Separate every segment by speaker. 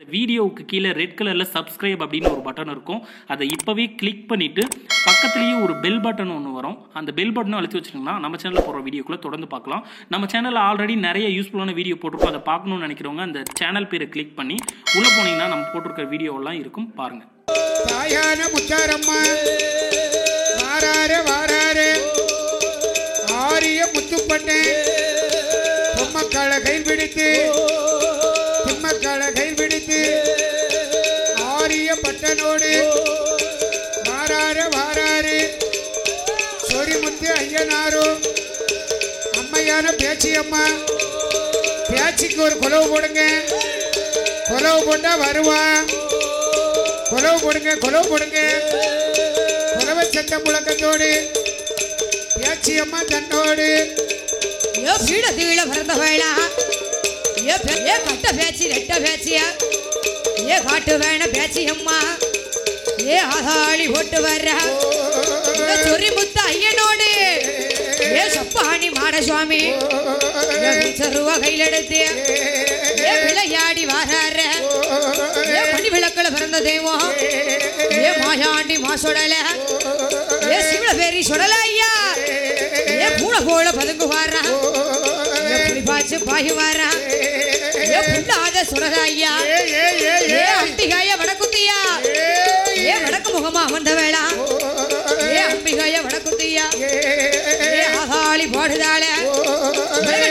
Speaker 1: வீடியோவுக்கு கீழே ரெட் கலரில் சப்ஸ்கிரைப் அப்படின்னு ஒரு பட்டன் இருக்கும். அதை இப்போவே கிளிக் பண்ணிவிட்டு பக்கத்துலேயே ஒரு பெல் பட்டன் ஒன்று வரும். அந்த பெல் பட்டனும் அழுத்தி வச்சுருங்கன்னா நம்ம சேனலில் போகிற வீடியோக்குள்ளே தொடர்ந்து பார்க்கலாம். நம்ம சேனலில் ஆல்ரெடி நிறைய யூஸ்ஃபுல்லான வீடியோ போட்டிருக்கோம். அதை பார்க்கணும்னு நினைக்கிறவங்க அந்த சேனல் பேரை கிளிக் பண்ணி உள்ளே போனீங்கன்னா நம்ம போட்டிருக்கிற வீடியோவெல்லாம் இருக்கும், பாருங்கள்.
Speaker 2: தாயான முத்தாரம்மா வாராரு வாராரு ஆரிய முத்துப்பண்ணே பொம்மக்களை கையில் பிடித்து திம்மக்களை கையில் பிடித்து ஆரிய பட்டனோடு வாராரு வாராரு சொரிமுத்து ஐயனாரு அம்மையான பேச்சி அம்மா பேச்சிக்கு ஒரு குலவு போடுங்க, குலவு போட்டா வருவா. குலவு போடுங்க குலவு போடுங்க குலவை சத்த முழக்கத்தோடு பேச்சி அம்மா தன்னோடு
Speaker 3: வீட பிறந்த வேளா ஏ கட்ட பேச்சு ரெட்ட பேச்சிய ஏ காட்டு வேண பேச்சி அம்மா ஏ ஆகாளி போட்டு வர்ற சொரி முத்த ஐயனோடு ஏ சப்பாணி மாடசுவாமி ரூபா கையில் எடுத்து ஏ விளையாடி வாராற ஏ மணி விளக்குல பிறந்த தெய்வம் ஏ மாயாண்டி மாசொடல ஏ சிவள பேரி சொடல ஐயா ஏ பூனை போல பதுங்கு வாரா ஏ புலிபாச்சு பாயு வாரா ஏ புல்லாத சுடல ஐயா ஏ அம்பிகாய வடக்குத்தியா ஏ வடக்கு முகமா அமர்ந்த வேளா ஏ அம்பிகாய வடக்குத்தியா ஏ ஆகாளி போடுதாள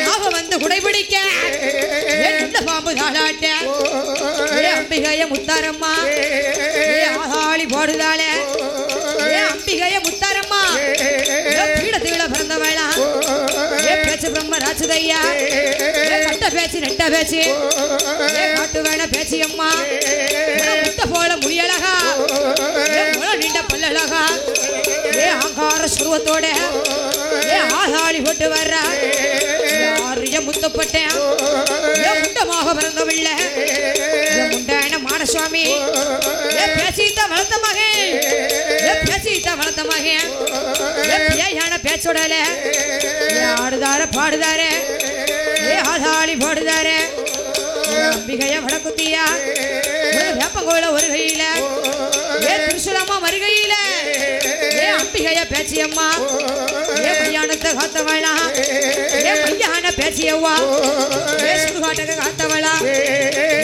Speaker 3: நாக வந்து குடைபிடிக்க ஏ நல்ல பாம்பு தாளாட்ட ஏ அம்பிகாய முத்தாரம்மா ஏ ஆகாளி போடுதாள ஏ அம்பிகாய முத்தாரம்மா பீடத்தீழ பிறந்த வேளா ஏ பேச்சு பிரம்ம ராட்சதையா ஏ கட்ட பேச்சு நெட்ட பேச்சு ஏ காட்டு வேண பேச்சு அம்மா முட்டை போல முடியலகா ஏ முளை நீண்ட பல்லழகா ஏ ஆங்கார சுருவத்தோட ஏ ஆகாளி போட்டு வர்ற யாரிய முத்தப்பட்டேன் ஏ முண்டமாக பிறந்தவில்ல ஏ முண்டான மாடசுவாமி ஏ பேசிட்ட வளர்த்த மகன் ஏ பேசிட்ட வளர்த்த மகன் ஏ பேயான பேச்சோடல ஏ ஆடுதார பாடுதார ஏ ஆதாளி போடுதார அம்பிகைய வடக்குத்தியா வேப்பங்கோல ஒரு கையில ஏ திருசுராமா மறுகையில ஏ அம்பிகைய பேச்சியம்மா ஏ மையானத்தை காத்தவளா ஏ மையான பேச்சியவ்வா ஏ சுடுகாட்டுக்கு காத்தவளா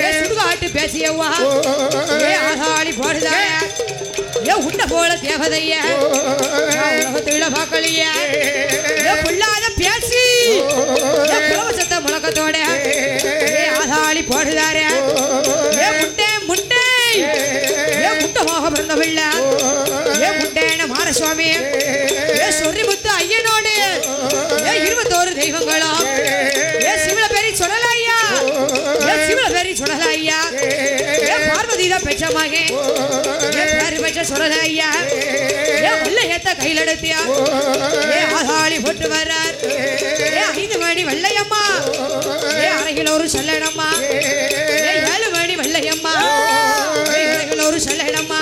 Speaker 3: ஏ சுடுகாட்டு பேச்சியவ்வா ஏ ஆதாளி போடுதார ஏ உண்ட போல தேவதைய உலகத்துல பாக்கலைய ஏ பொல்லாத பேசி ஏ புலவசத்த முழக்கத்தோட ஏ ஆதாளி போடுதார ஏ முட்டை முட்டை ஏ முட்டமாக பிறந்தவில்ல ஏ முட்டைன மாரசுவாமி ஏ சொரிமுத்து ஐயனோடு ஏ 21 தெய்வங்களும் ஏ சிவல பேரி சொல்லல ஐயா ஏ சிவல பேரி சொல்லல ஐயா ஏ பார்வதி தான் பெற்றமாக ஏ பேரு பெற்ற சொல்லல ஐயா ஏ வல்ல ஏத்த கையில் எடுத்தியா ஏ ஆகாளி போட்டு வர்றார் ஏ 5 மணி வெள்ளையம்மா ஏ அரைகில ஒரு சொல்லணம்மா ஏ 7 மணி வெள்ளையம்மா ஏ அரைகில ஒரு சொல்லணம்மா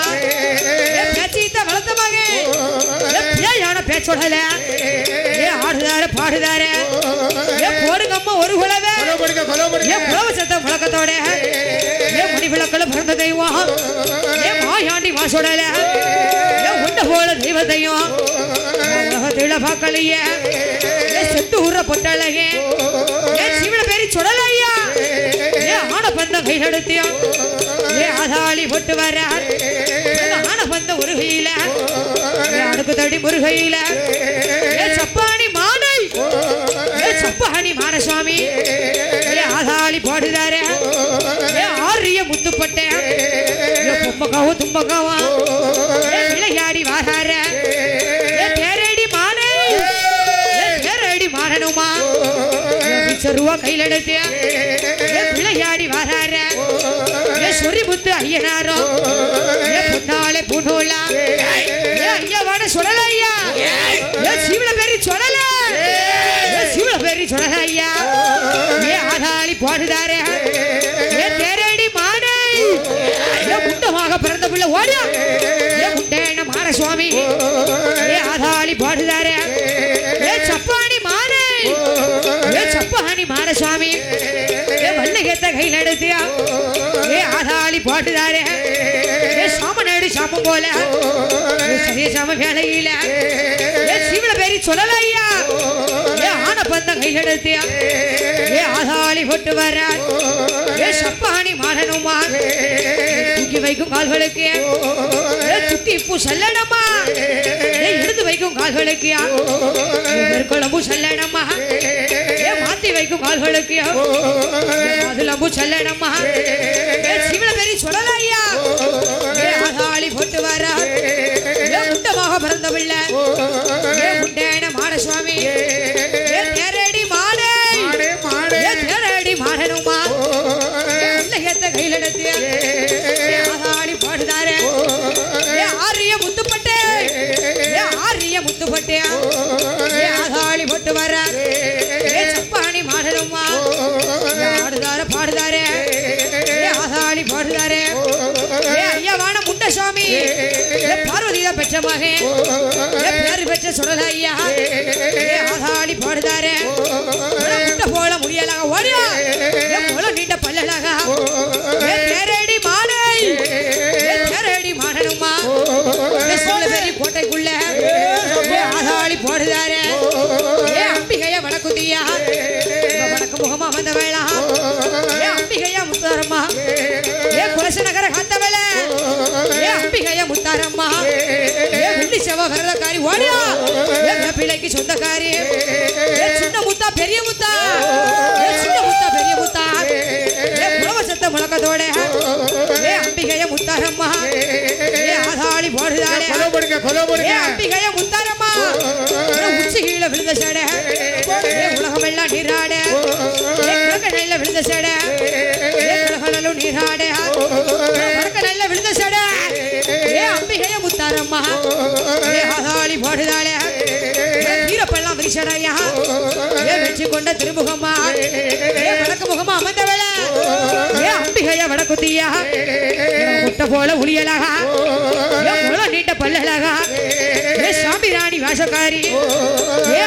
Speaker 3: ஏ பேச்சித்த வளர்த்த மகன் ஏ யான பேச்சோடல ஏ ஆடுதார பாடுதார ஏ போடுங்கம்மா ஒரு குலவே ஏ குலவ சத்த முழக்கத்தோட ஏ மணி விளக்குல பிறந்த தெய்வம் ஏ மாயாண்டி மாசோடல ஏ உண்ட போல தெய்வத்தையும் உலகத்தில பாக்கலைய ஏ செட்டு ஊற பொட்டழகே ஏ சிவன பேரி சொடல ஐயா ஏ ஆன பந்த கையில் எடுத்தியா ஏ ஆதாளி போட்டு வர ஆன பந்த ஒரு கையில ஏ அடுக்கு தடி முருகையில ஏ சப்பாணி மானை ஏ சப்பாணி மானசுவாமி ஏ ஆதாளி போடுதார ஏ ஆரிய முத்துப்பட்டே ஏ பொம்மக்காவும் தும்பக்காவும் ஏ விளையாடி வாரார ஏ தேரடி மானை ஏ தேரடி மாறணுமா ரூபா கையில் எடுத்து ஏ விளையாடி வாரார ஏ சொரிமுத்து ஐயனாரோ ஏ பொன்னாலே பூனோலா ஏ ஐயாவான சொல்லல ஐயா ஏ சிவல பேரி சொல்லல ஏ சிவல பேரி சொல்லல ஐயா ஏ ஆதாளி போடுதார ஏ தேரடி மானை ஏ முண்டமாக பிறந்த பிள்ளை ஓடியா ஏ முண்டேன மாரசுவாமி ஏ ஆதாளி போடுதார ஏ சப்பாணி மானை ஏ சப்பாணி மாரசுவாமி ஏ வல்ல ஏத்த கையில் எடுத்தியா ஏ ஆதா ஆதாளி போட்டுதாரே சாமநாடு சாமம் போல சரிய சாம வேலையில சிவல பேரி சொல்லல ஐயா ஆன பந்தம் கையில் எடுத்தியா ஆதாளி போட்டு வர சப்பாணி மாடணுமா தூக்கி வைக்கும் கால்களுக்கு சுத்தி பூ செல்லடமா எடுத்து வைக்கும் கால்களுக்கு குழம்பு செல்லடமா மாத்தி வைக்கும் கால்களுக்கு அதுலம்பு செல்லடமா சிவல பேரி சொல்லல ஐயா ஆதாளி போட்டு வர முண்டமாக பிறந்தவில்ல முண்டேன மாடசுவாமி தேரடி மாடே தேரடி மாடனுமா கையில் எடுத்திய ஆதாளி பாடுதாரே ஆரிய முத்துப்பட்டே ஆரிய முத்துப்பட்டே ஆதாளி போட்டு வர சப்பாணி மாடனுமா பாடுதார பாடுதாரே ஆதாளி பாடுதாரே ஐயாவான முண்டசாமி பார்வதியா பெற்ற மகன் பேரு பெற்ற சுடல ஐயா ஆதாளி பாடுதாரே முட்டை போல முடியலாக ஓடியா போல நீண்ட பல்லலாக தேரடி மாடை தேரடி மாடனுமா கோட்டைக்குள்ள ஆதாளி போடுதாரே அம்பிகைய வடக்குதியா வடக்கு முகமா வந்த வேளா அம்பிகையா முத்தாரம்மா குலச நகர காத்த வேலை அம்பிகையா முத்தாரம்மா வெள்ளி செவ வரதக்காரி ஓடியா பிள்ளைக்கு சொந்தக்காரி சின்ன முத்தா பெரிய முத்தா சின்ன முத்தா பெரிய முத்தா சத்த முழக்கத்தோட அம்பிகைய முத்தாரம்மா ஆதாளி போடுதாரே அம்பிகைய முத்தாரம்மா உச்சி கீழே விழுந்த சடை உலகம் எல்லாம் நீராட நல்ல விழுந்த சடை உலகம் நீராட நல்ல விழுந்த சடை அம்பிகைய முத்தாரம்மா ஆதாளி போடுதாளே வீரப்பெல்லாம் விரிசடையா வெற்றி கொண்ட திருமுகமா வடக்கு முகமா அமர்ந்த வேலை அம்பிகைய வடக்குத்தியா முட்டை போல உளியலாக நீண்ட பல்லழக சாமி ராணி வாசக்காரி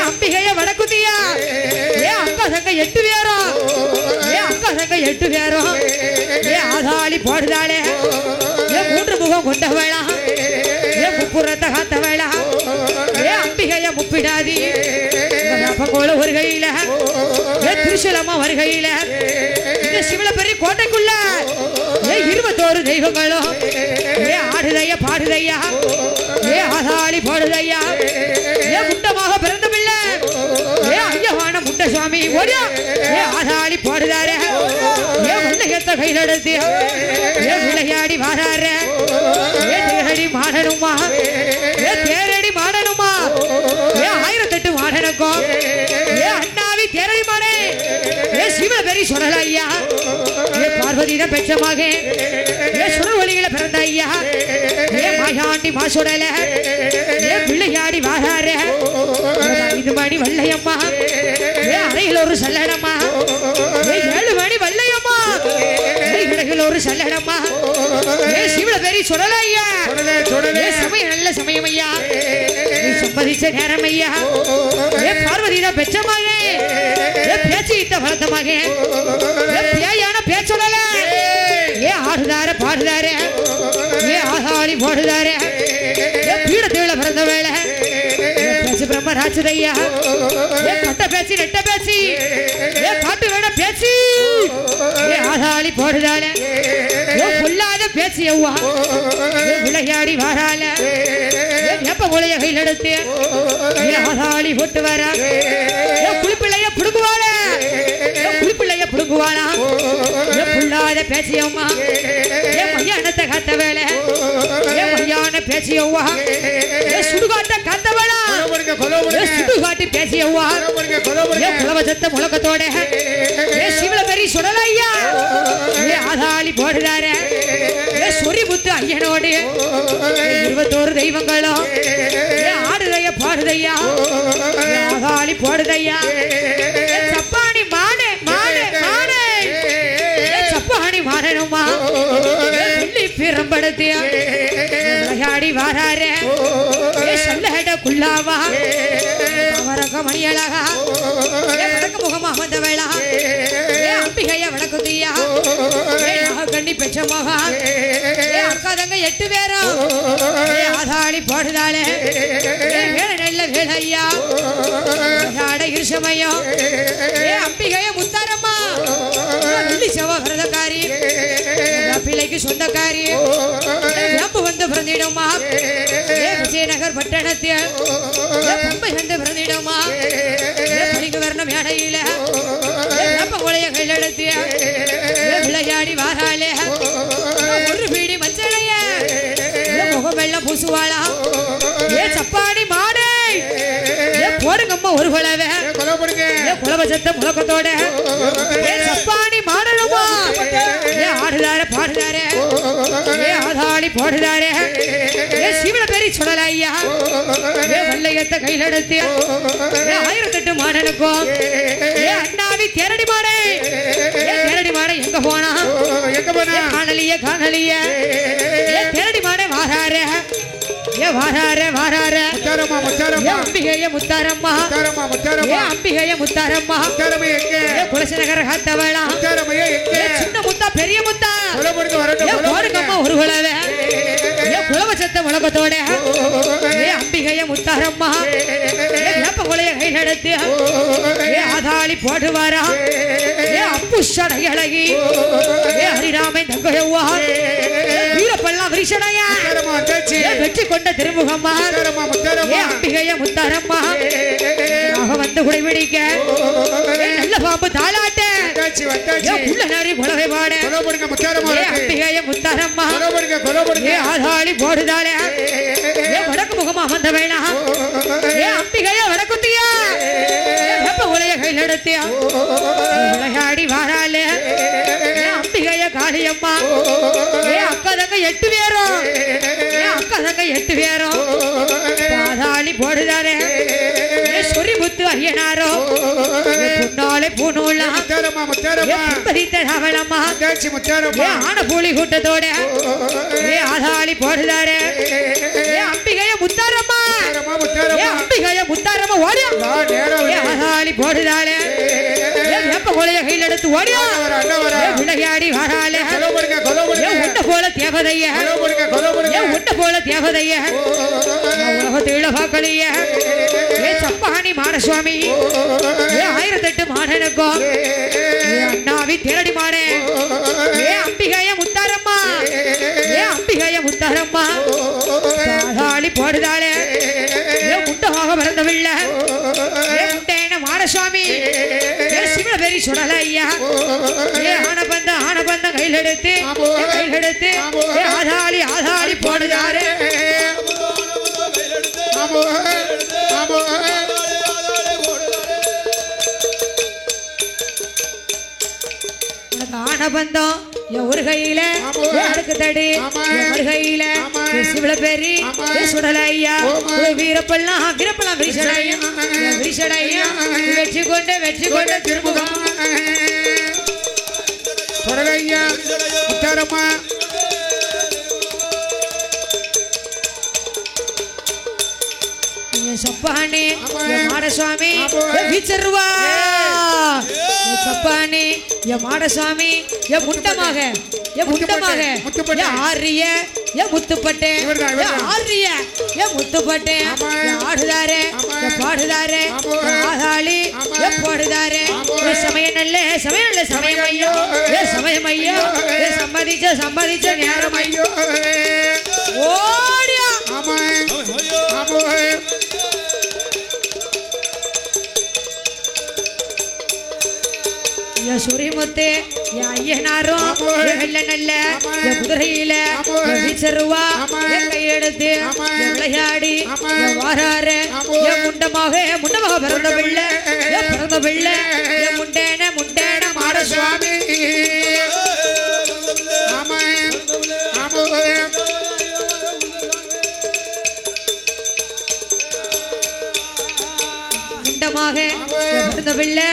Speaker 3: அம்பிகைய வடக்குத்தியா அக்கா சங்க 8 பேரும் அக்கா சங்க 8 பேரும் ஆதாளி போடுதாளே 3 முகம் கொண்ட வேளா முப்புறத்தை காத்த வேளா அம்பிகைய முப்பிடாதி கோல ஒரு கையில திருசலமா ஒரு கையில சிவல பெரிய கோட்டைக்குள்ள 21 தெய்வங்களும் ஆடுதையா பாடுதையா ஆதாளி பாடுதையா முண்டமாக பிறந்தமில்லை ஐயவான முண்ட சுவாமி ஓடியா ஆதாளி பாடுதாரே வெள்ளையத்த கையில் எடுத்து விளையாடி வாரார தேரடி மாடனுமா தேரடி மாடனுமா 1008 மாடனுக்கும் அண்ணாவி தேரடி மாடே சிவ பெரிய சொல்லல ஐயா பார்வதியிட பெற்ற மகன் சுடர்வழியில பிறந்த ஐயா மாயாண்டி மாசுடல பிள்ளையாடி வாரார 5 மணி வள்ளையம்மா அறையில் ஒரு சல்லடம்மா 7 மணி வள்ளையம்மா இடையில் ஒரு சல்லடம்மா சிவல பெரிய சொல்லல ஐயா சமயம் நல்ல சமயம் ஐயா சம்பதிச்ச நேரம் ஐயா பார்வதியிட பெற்ற மகன் பேச்சு இட்ட வளர்த்த மகன் பேயான பேச்சுடல ஆடுதார பாடுதார ஆதாளி போடுதார பீடத்தேவில பிறந்த வேலை பேச்சு பிரம்ம ராட்சதையா கட்ட பேச்சு நெட்ட பேச்சு காட்டு வேண பேச்சு ஆதாளி போடுதால பொல்லாத பேச்சு எவ்வா விளையாடி வாரால எப்ப கொலைய கையில் எடுத்து ஆதாளி போட்டு வர குளிப்பிள்ளைய புடுங்குவாள குளிப்பிள்ளைய புடுங்குவாளா பொல்லாத பேச்சியம்மா மையானத்தை காத்த வேலை மையான பேச்சியவ்வா சுடுகாட்ட காத்த வேளா சுடுகாட்டி பேச்சியவ்வா குலவசத்த முழக்கத்தோட சிவல பெரிய சுடல ஐயா ஆதாளி போடுதார சொறி புத்து ஐயனோடு 21 தெய்வங்களும் ஆடுதைய பாடுதையா ஆதாளி போடுதையா சப்பாணி மாடே மாடே மாடே சப்பாணி மாடனுமா பிரம்படுத்தியா விளையாடி வாராரு சொல்லட குள்ளாவா அவரக மணியழகா வடக்கு முகமா வந்த வேளா அம்பிகைய வடக்குதியா கண்ணி பண்ணி பெற்ற மகா அக்கா தங்க 8 பேரும் ஆதாளி போடுதாளே வேலை நல்ல வேலையா இருசமயம் அம்பிகைய முத்தாரம்மா செவ விரதக்காரி பிள்ளைக்கு சொந்தக்காரி வந்து பிறந்திடுமா விஜயநகர் பட்டணத்தில் வந்து பிறந்திடுமா பணிக்கு வரணும் மேடையில கொலைய கையிலெடுத்து விளையாடி வாராளே ஒரு பீடி மஞ்சளைய முகம் வெள்ளம் பூசுவாளா சப்பாடி மாடே போடுங்கம்மா ஒரு குலவை குலவசத்த முழக்கத்தோட சப்பாடி மாடணுமா ஆடுதார பாடுதார ஆதாளி போடுதார சிவன பேரி சொல்லல ஐயா வெள்ளையத்த கையில் எடுத்து 1008 மாடனுக்கும் அண்ணாவி தேரடி மாடே தேரடி மாடை எங்க போனா காணலிய காணலிய தேரடி மாடே வாராரு வாராரு வாராரு அம்பிகைய முத்தாரம்மா அம்பிகைய முத்தாரம்மா குலசநகர காத்தவளா சின்ன முத்தா பெரிய முத்தா போடுங்கம்மா ஒரு குலவை குலவசத்த முழக்கத்தோட அம்பிகைய முத்தாரம்மா வேப்ப குலைய கையில் எடுத்து ஆதாளி போடுவாரா அப்புஷடை அழகி ஹரிராமை தங்கையவா வீரப்பெல்லாம் விரிசடையா வெற்றி கொண்ட திருமுகம்மா அம்பிகைய முத்தாரம்மா வந்து குடைபிடிக்க நல்ல பாம்பு தாளாட்ட உள்ள நாரி குலவை பாட அம்பிகைய முத்தாரம்மா ஆதாளி போடுதாளே வடக்கு முகமா வந்த வேணா அம்பிகைய வடக்குத்தியா வெப்ப உலைய கையில் எடுத்து விளையாடி வாராளே அம்பிகைய காளியம்மா அக்கா தங்க 8 பேரும் அக்கா தங்க 8 பேரும் ஆதாளி போடுதாரே சொரிமுத்து ஐயனாரோ பொன்னாலே பூநூலா அவளம்மா ஆன பூலி கூட்டத்தோட ஆதாளி போடுதாரே அம்பிகைய முத்தாரம்மா அம்பிகைய முத்தாரம்மா ஓடியா ஆதாளி போடுதாளே வெப்ப கொலைய கையில் எடுத்து ஓடியா விளையாடி வராளே உன்ன போல தேவதைய உன்ன போல தேவதைய உலகத்தில பார்க்கலைய சப்பாணி மாடசுவாமி 1008 மாடனுக்கும் அண்ணாவி தேரடி மாடே அம்பிகைய முத்தாரம்மா அம்பிகைய முத்தாரம்மா ஆதாளி போடுதாளே முட்டமாக பிறந்தவில்ல முட்டையன மாடசுவாமி சிவன பெரி சுடல ஐயா ஆனபந்த கையில் எடுத்து ஆதாளி ஆதாளி போடுதாரே ஆனபந்தம் ஒரு கையில அடுக்கு தடி ஒரு கையில சிவல பேரி சுடல ஐயா வீரப்பெல்லாம் விரிசடையா வெற்றி கொண்ட திருமுகம்
Speaker 2: சுடலையா முத்தாரம்மா
Speaker 3: சப்பானி மாடசுவாமி வீச்சருவா சப்பானி மாடசுவாமி முண்டமாக ஆரிய முத்துப்பட்டே ஆரிய முத்துப்பட்டே ஆடுதாரே பாடுதாரே ஆதாளி போடுதாரே சமயம் நல்ல சமயம் ஐயோ சமயம் ஐயோ சம்மதிச்ச நேரம் ஐயோ ஓடியா சுரிமுத்தே ஐயனாரும் வெள்ள நல்ல குதிரையில வீச்சருவா கையெடுத்து விளையாடி வாராரு முண்டமாக பிறந்த பிள்ளை முண்டேன மாடசுவாமி முண்டமாக பிறந்த பிள்ளை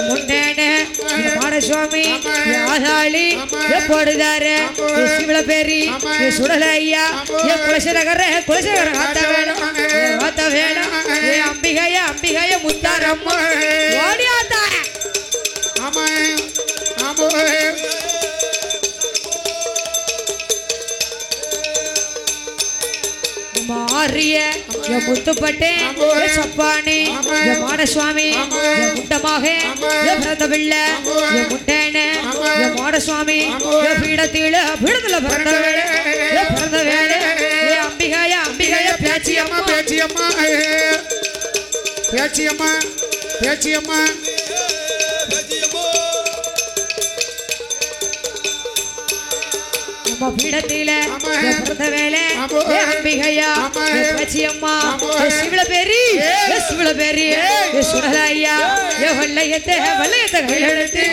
Speaker 3: முண்டேன மாடசுவாமி ஆதாளி போடுதாரு சிவல பேரி சுடல ஐயா குலசநகர காத்த வேணும் அம்பிகைய முத்தாரம்மா ஓடியாத்தா மாறிய என் முத்துப்பட்டே என் சப்பானி என் மாடசுவாமி என் முண்டமாக என் பிறந்தவில்ல என் முட்டேனே என் மாடசுவாமி என் பீடத்தில பிறந்த வேலை என் பிறந்த வேலை என் அம்பிகைய பேச்சியம்மா பீடத்தில பிறந்த வேலை அம்பிகையா பேச்சியம்மா சிவள பேரி சுடலையா வல்லையத்தை கையில் எடுத்து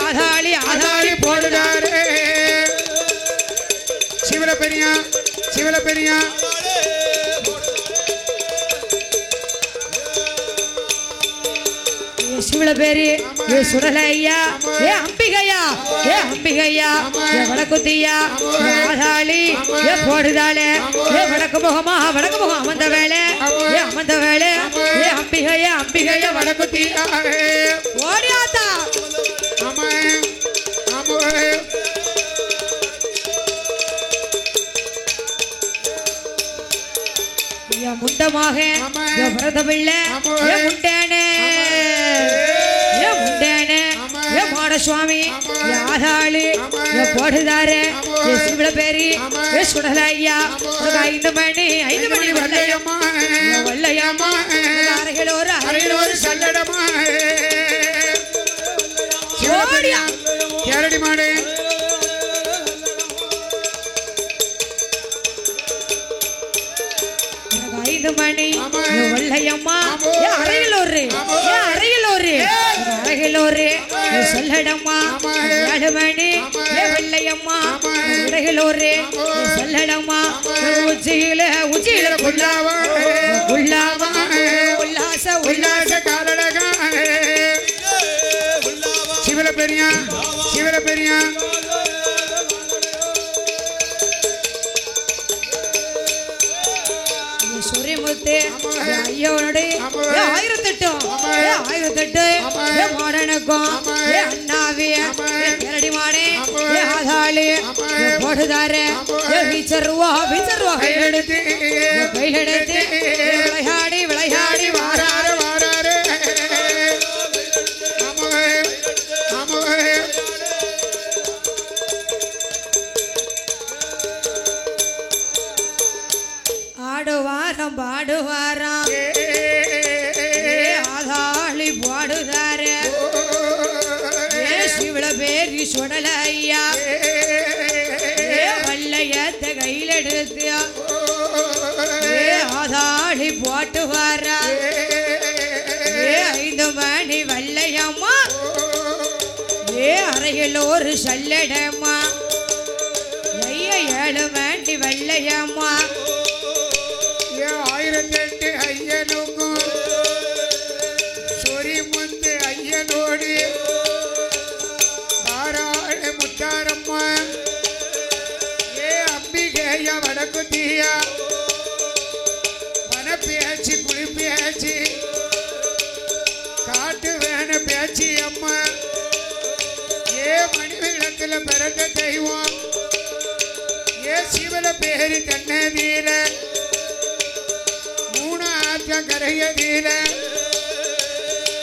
Speaker 3: ஆதாளி போடுறாரு
Speaker 2: சிவல பெரியா
Speaker 3: சிவள பேரி சுடலையா அம்பிகையா வடக்குத்தியா ஆதாளி போடுதாளே வடக்கு முகம் அமர்ந்த வேலை அம்பிகையா வடக்குத்தியா ஓடியாத்தா முண்டமாக பிறந்தவில்லை முண்டேனே மாடசுவாமி ஆதாளி போடுதாரு சிவள பேரி சுடலையா 5 மணி வல்லையம்மா அரைகளோரு
Speaker 2: சல்லடமா கேரடி மாடு
Speaker 3: 5 மணி வல்லையம்மா அரைகளோரு சொல்லடம்மா 7 மணி வெள்ளையம்மா அரைகளோரு சொல்லடம்மா உச்சியில உல்லாச
Speaker 2: காலடகா சிவல பெரியா
Speaker 3: சொரிமுத்து ஐயோனோடு 1008 மாடனுக்கும் அண்ணாவிய கரடி மாடே ஆதாளி போடுதாரு வீச்சருவா கையில் எடுத்து விளையாடி வாராரு பாடுவாராம் ஆதாளி பாடுதாரு சிவள பேரி சுடலையா வல்லையத்தை கையில் எடுத்து ஆதாளி போட்டு வாரா 5 மணி வல்லையம்மா அரைகளோரு சல்லடம்மா 7 மணி வல்லையம்மா
Speaker 2: 1008 ஐயனுக்கும் சொரிமுத்து ஐயனோடு தாராள முத்தாரம்மா அம்பிகையா வடக்குத்தியா மனப்பேச்சு குளிப்பேச்சு காட்டு வேண பேச்சு அம்மா மணிவிளக்குல பிறந்த தெய்வம் சிவல பேரு தன்னதீர கரையதீல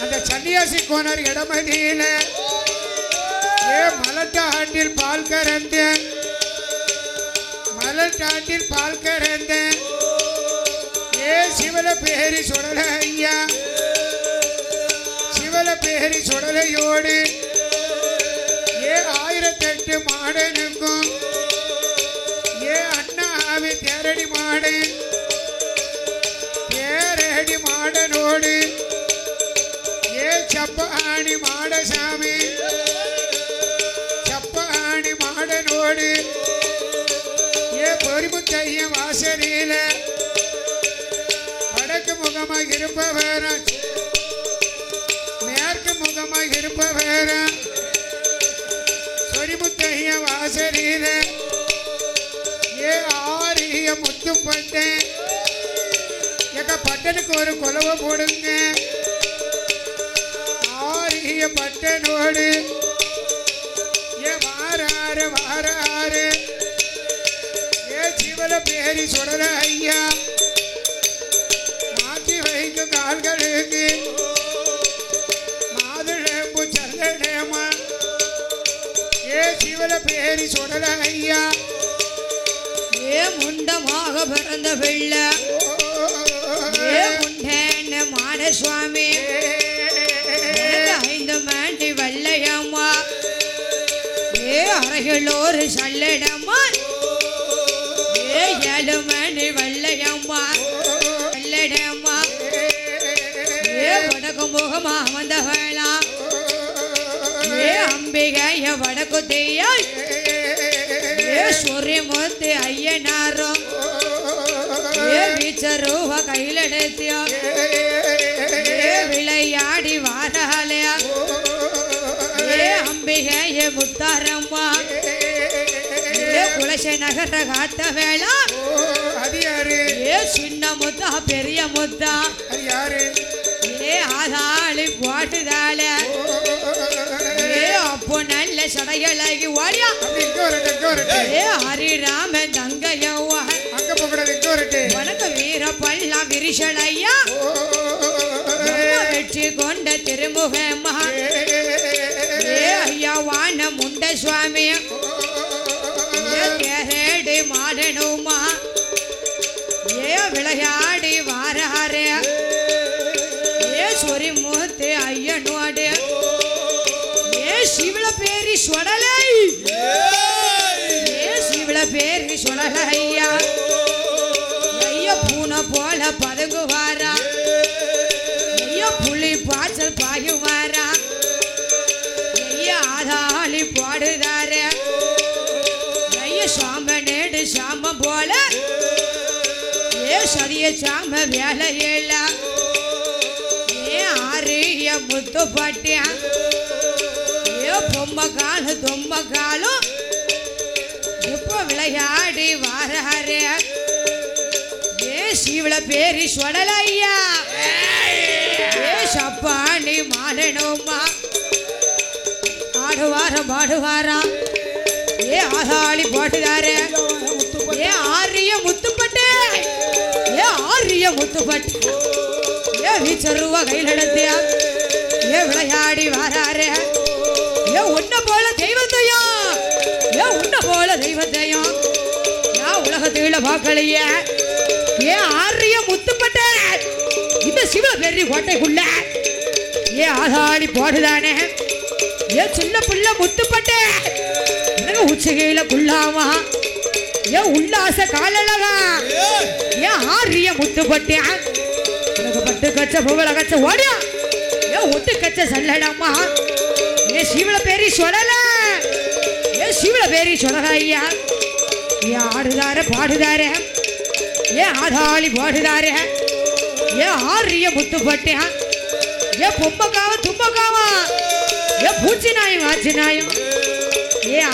Speaker 2: அந்த சன்னியாசி கோனர் இடமதியில மலட்டாட்டில் பால் கறந்தேன் சிவல பேரி சுடல ஐயா சிவல பேரி சுடலையோடு 1008 மாடனுக்கும் அண்ணாவி தேரடி மாடு மாடனோடு சப்பாணி மாடசாமி சப்பாணி மாடனோடு பொறிமுத்தைய வாசலில வடக்கு முகமாக இருப்பவர மேற்கு முகமாக இருப்பவர பொறிமுத்தைய வாசலில ஆரிய முத்துப்பட்டேன் பட்டனுக்கு ஒரு கொலவை போடுங்க பெரிய பட்டனோடு வாராரு வாராரு சிவல பேரி சுடல ஐயா மாற்றி வைக்கும் கால்களுக்கு மாதுளம்பு சல்லடேமா சிவல பேரி சுடல ஐயா
Speaker 3: முண்டமாக பிறந்த பிள்ளை முண்டேன மாடசுவாமி 5 மாண்டி வெள்ளையம்மா அறைகளோரு சல்லடம்மா 7 மணி வெள்ளையம்மா வெள்ளடம்மா வடக்கு முகமா வந்தவளா அம்பிகைய வடக்கு தெய்யாய் சூரியமூர்த்தி ஐயனாரும் வீச்சரூவ கையிலெடுத்தியோ விளையாடி வாராலையா அம்பிகைய முத்தாரம்மா குலசை நகர காத்த வேளா சின்ன முத்தா பெரிய முத்தா ஆதாளி போட்டுதாள அப்போ நல்ல சடையழகி ஓடியா ஹரிராமன் தங்கையவா வணக்க வீர பல்லா விரிசடையா வெற்றி கொண்ட திருமுகமா ஐயா வான முண்ட சுவாமி கேரடி மாடனுமா விளையாடி வாராரே சொரி மூத்து ஐயனோடு சிவள பேரி சொடலை சிவள பேரி சொடலை ஐயா ஐயா பூனை போல பதுங்குவாரா ஐயா புலி பாய்ச்சல் பாயுவாரா ஐயா ஆதாளி பாடுதாரு ஐயா சாம நேடு சாம போல சரிய சாம வேலையில ஆரிய முத்து பட்டியா பொம்மை காலு தொம்ம காலும் இப்ப விளையாடி வாராரு சிவள பேரி சொடல ஐயா சப்பாணி மாடனுமா ஆடுவாரம் பாடுவாரா ஆதாளி போட்டுதாரு ஆரிய முத்துப்பட்டு ஆரிய முத்துப்பட்டு வீச்சருவா கையில் எடுத்தியா விளையாடி வாராரு உன்ன போல தெய்வத்தையும் உன்ன போல தெய்வத்தையும் நான் உலகத்துல பார்க்கலைய ஆரிய முத்துப்பட்ட இந்த சிவ பெரிய கோட்டைக்குள்ள ஆதாளி போடுதானே சின்ன புள்ள முத்துப்பட்ட உச்சிகையில குள்ளாமா உல்லாச காலழகா ஆரிய முத்துப்பட்டேன் பட்டு கச்ச புகழ கச்ச ஓடியா ஒட்டு கச்ச சல்லடம்மா சிவள பேரி சொடல சிவள பேரி சொடல ஐயா ஆடுதார பாடுதார ஆதாளி பாடுதார ஆரிய முத்துப்பட்டேன் பொம்மக்காவ தும்பக்காவா பூச்சி நாயும் ஆச்சி நாயும்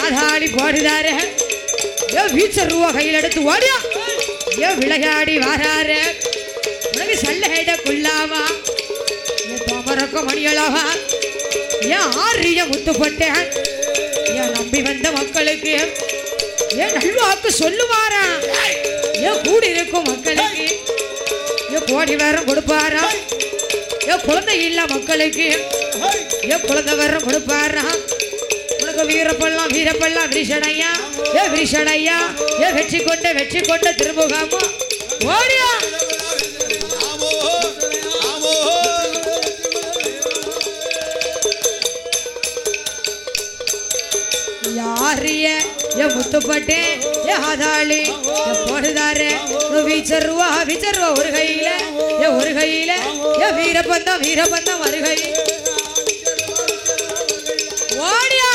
Speaker 3: ஆதாளி பாடுதார வீச்சருவா கையில் எடுத்து ஓடியா விளையாடி வாராரு உனக்கு சல்லஹைட குல்லாவா தோமரக்க மணியளவா ஆரிய முத்துப்பட்டேன் நம்பி வந்த மக்களுக்கு நல்வாக்கு சொல்லுவாரா கூடி இருக்கும் மக்களுக்கு கோடி வரம் கொடுப்பாரா குழந்தை இல்ல மக்களுக்கு குழந்தை வரம் கொடுப்பாரா உனக்கு வீரப்பல்லாம் வீரப்பல்லாம் விரிசடையா விரிசடையா வெற்றி கொண்ட திருமுகமா ஓடியா யாரிய முத்துப்பட்டே ஆதாளி போடுதாரு வீச்சருவா ஒரு கையில வீரபந்தம் வருகை ஓடியா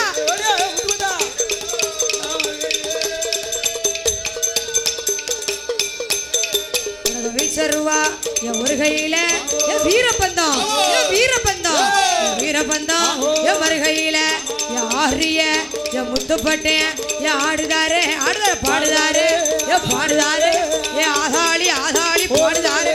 Speaker 3: வீச்சருவா ஒரு கையில வீரபந்தம் வருகையில ஆரிய முத்துப்பட்டே ஆடுதாரு பாடுதாரு ஆதாளி பாடுதாரு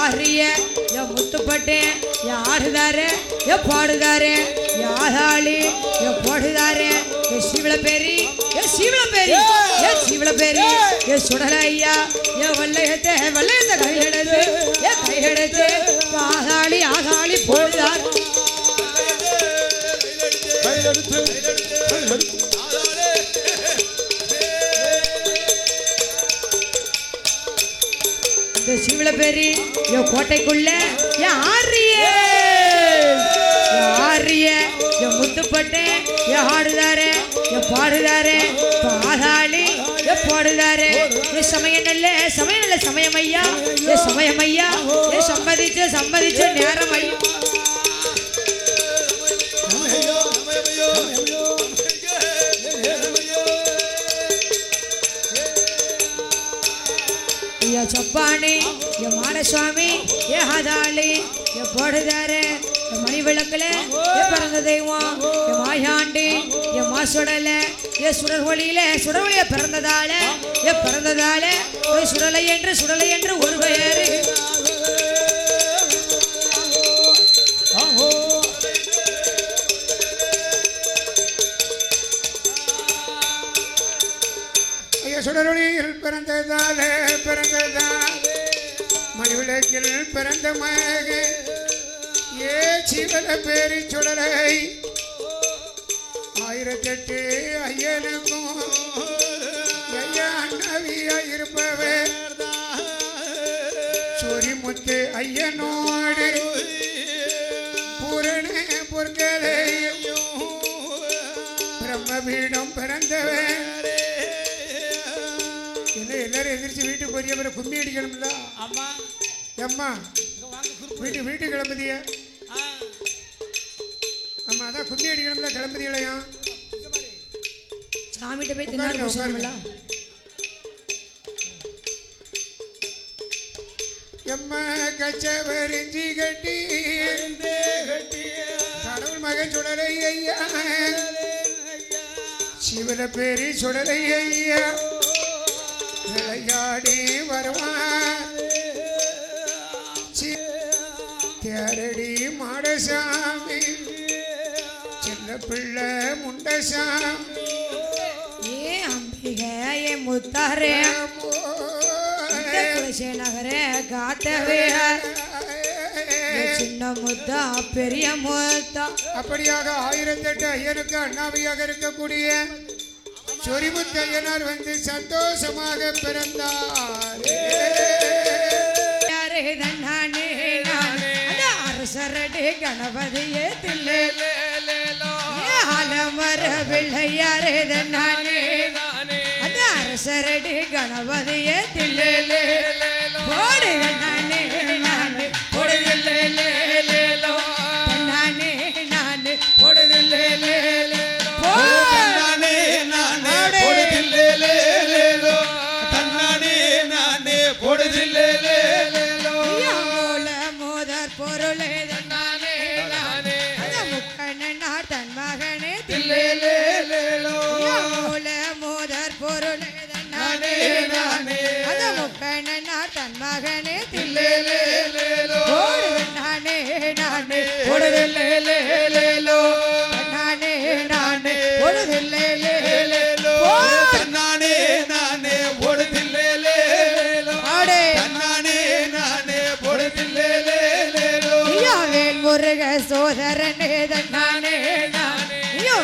Speaker 3: ஆரிய என் முத்துப்பட்டு என் ஆடுதாரு என் பாடுதாரு என் ஆதாளி என் போடுதாரு என் சிவளப்பேரி என் சிவளப்பேரி என் சிவளப்பேரி என் சுடல ஐயா என் வெள்ளையத்தை கையெடுத்து என் கையெடுத்து ஆதாளி ஆதாளி போடுதார் இந்த சிவளப்பேரி என் கோட்டைக்குள்ள என் ஆரிய என் முத்துப்பட்டு என் ஆடுதாரு என் பாடுதாரு பாதாளி என் பாடுதாரு என் சமயம் நல்ல சமயம் ஐயா என் சமயம் ஐயா என் சம்மதிச்சு நேரம் ஐயா என் சப்பானி என் மாடசுவாமி என் ஆதாளி என் போடுதாரு என் மணி விளக்குல என் பிறந்த தெய்வம் என் மாயாண்டி என் மாசுடல என் சுடர்வழியில பிறந்ததால சுடலை என்று ஒரு பெயர்
Speaker 2: சுடரொளியில் பிறந்ததாலே மணிவிளக்கில் பிறந்த மக ஏ சிவளப்பேரி சுடலை 1008 ஐயனுக்கும் ஐயா அண்ணவியா இருப்பவர் சொரிமுத்து ஐயனோடு பூரண பொற்களையும் பிரம்மபீடம் பிறந்தவர் எல்லாரும் எதிர்த்து வீட்டுக்கு போறிய பிறகு கும்மி அடிக்கணும்ல அம்மா வீட்டு கிளம்புதிய ஆமா அதான் கும்மி அடிக்கணும்ல கிளம்புதியலையா
Speaker 3: சாமிகிட்ட போய் தின்னாருங்களா
Speaker 2: எம்மா கச்சவரிஞ்சி கட்டி கடவுள் மகன் சுடலை ஐயா சிவளப்பேரி சுடலை ஐயா விளையாடி வருவான் தேரடி மாடசாமி சின்ன பிள்ளை முண்டசாமி
Speaker 3: ஏ அம்பிகை ஏ முத்தாரே நகரே காத்தவே சின்ன முத்தா பெரிய முத்தா
Speaker 2: அப்படியாக 1008 ஐயனுக்கு அண்ணாவியாக இருக்கக்கூடிய சொரிமுத்தையனார் வந்து சந்தோஷமாக பிறந்தார்
Speaker 3: அரசரடி கணபதியே தில்லே ஆலமர பிள்ளையாரே தன்னானே அரசரடி கணபதியே தில்லே போடு நானே நானே போடுதில்லே நானே நானே போடுதில்லே மோதர் பொருளே தன்னானே முக்கண்ணனார் தன் மகனே தில்லே மோதர் பொருளே தன்னானே முக்கண்ணனார் தன் மகனே தில்லே நானே நானே பொடுதில்லே நானே நானே பொடுதில்லே முருக சோதரனே தன்னானே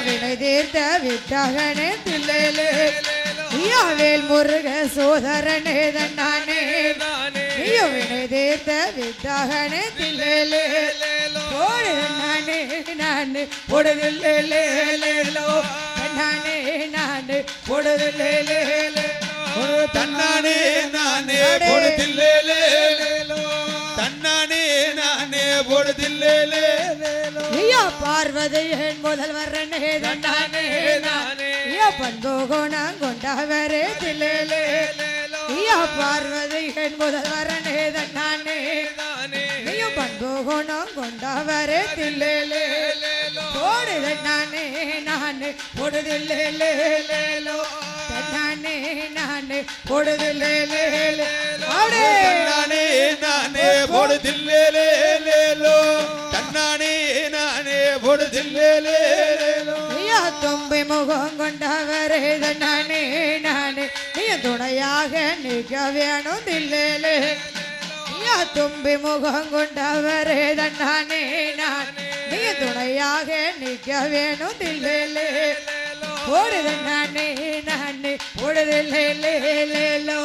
Speaker 3: வினை தீர்த்த விட்டகனே தில்லே வேல் முருக சோதரனே தன்னானே வினை தீர்த்த விட்டகனே தில்லே போடு நானே நானே பொடுதில்லே நானே நானே பொடுதில்லே
Speaker 4: தன்னானே நானே பொடுதில்லே தன்னானே நானே பொடுதில்லே
Speaker 3: ஐயா பார்வதி என் முதல்வரனே தன்னானே ஐயா பண்போகோணம் கொண்டவரே தில்லே ஐயா பார்வதி என் முதல்வரனே தன்னானே ஐயா பண்போகோணம் கொண்டவரே தில்லே போடு தன்னானே நானே பொடுதில்லே தன்னானே நானே பொடுதில்லே
Speaker 4: தன்னானே நானே பொடு போடுதில்லே லேலோ தன்னானே நானே போடுதில்லே லேலோ
Speaker 3: ஐயா தும்பி முகம் கொண்டவரே நானே நானே நீ துணையாக நிற்க வேணும் தில்லேலே ஐயா தும்பி முகம் கொண்டவரே நானே நான் நீ துணையாக நிற்க வேணும் தில்லேலே போடுது நானே நானே போடுதில்லே லேலோ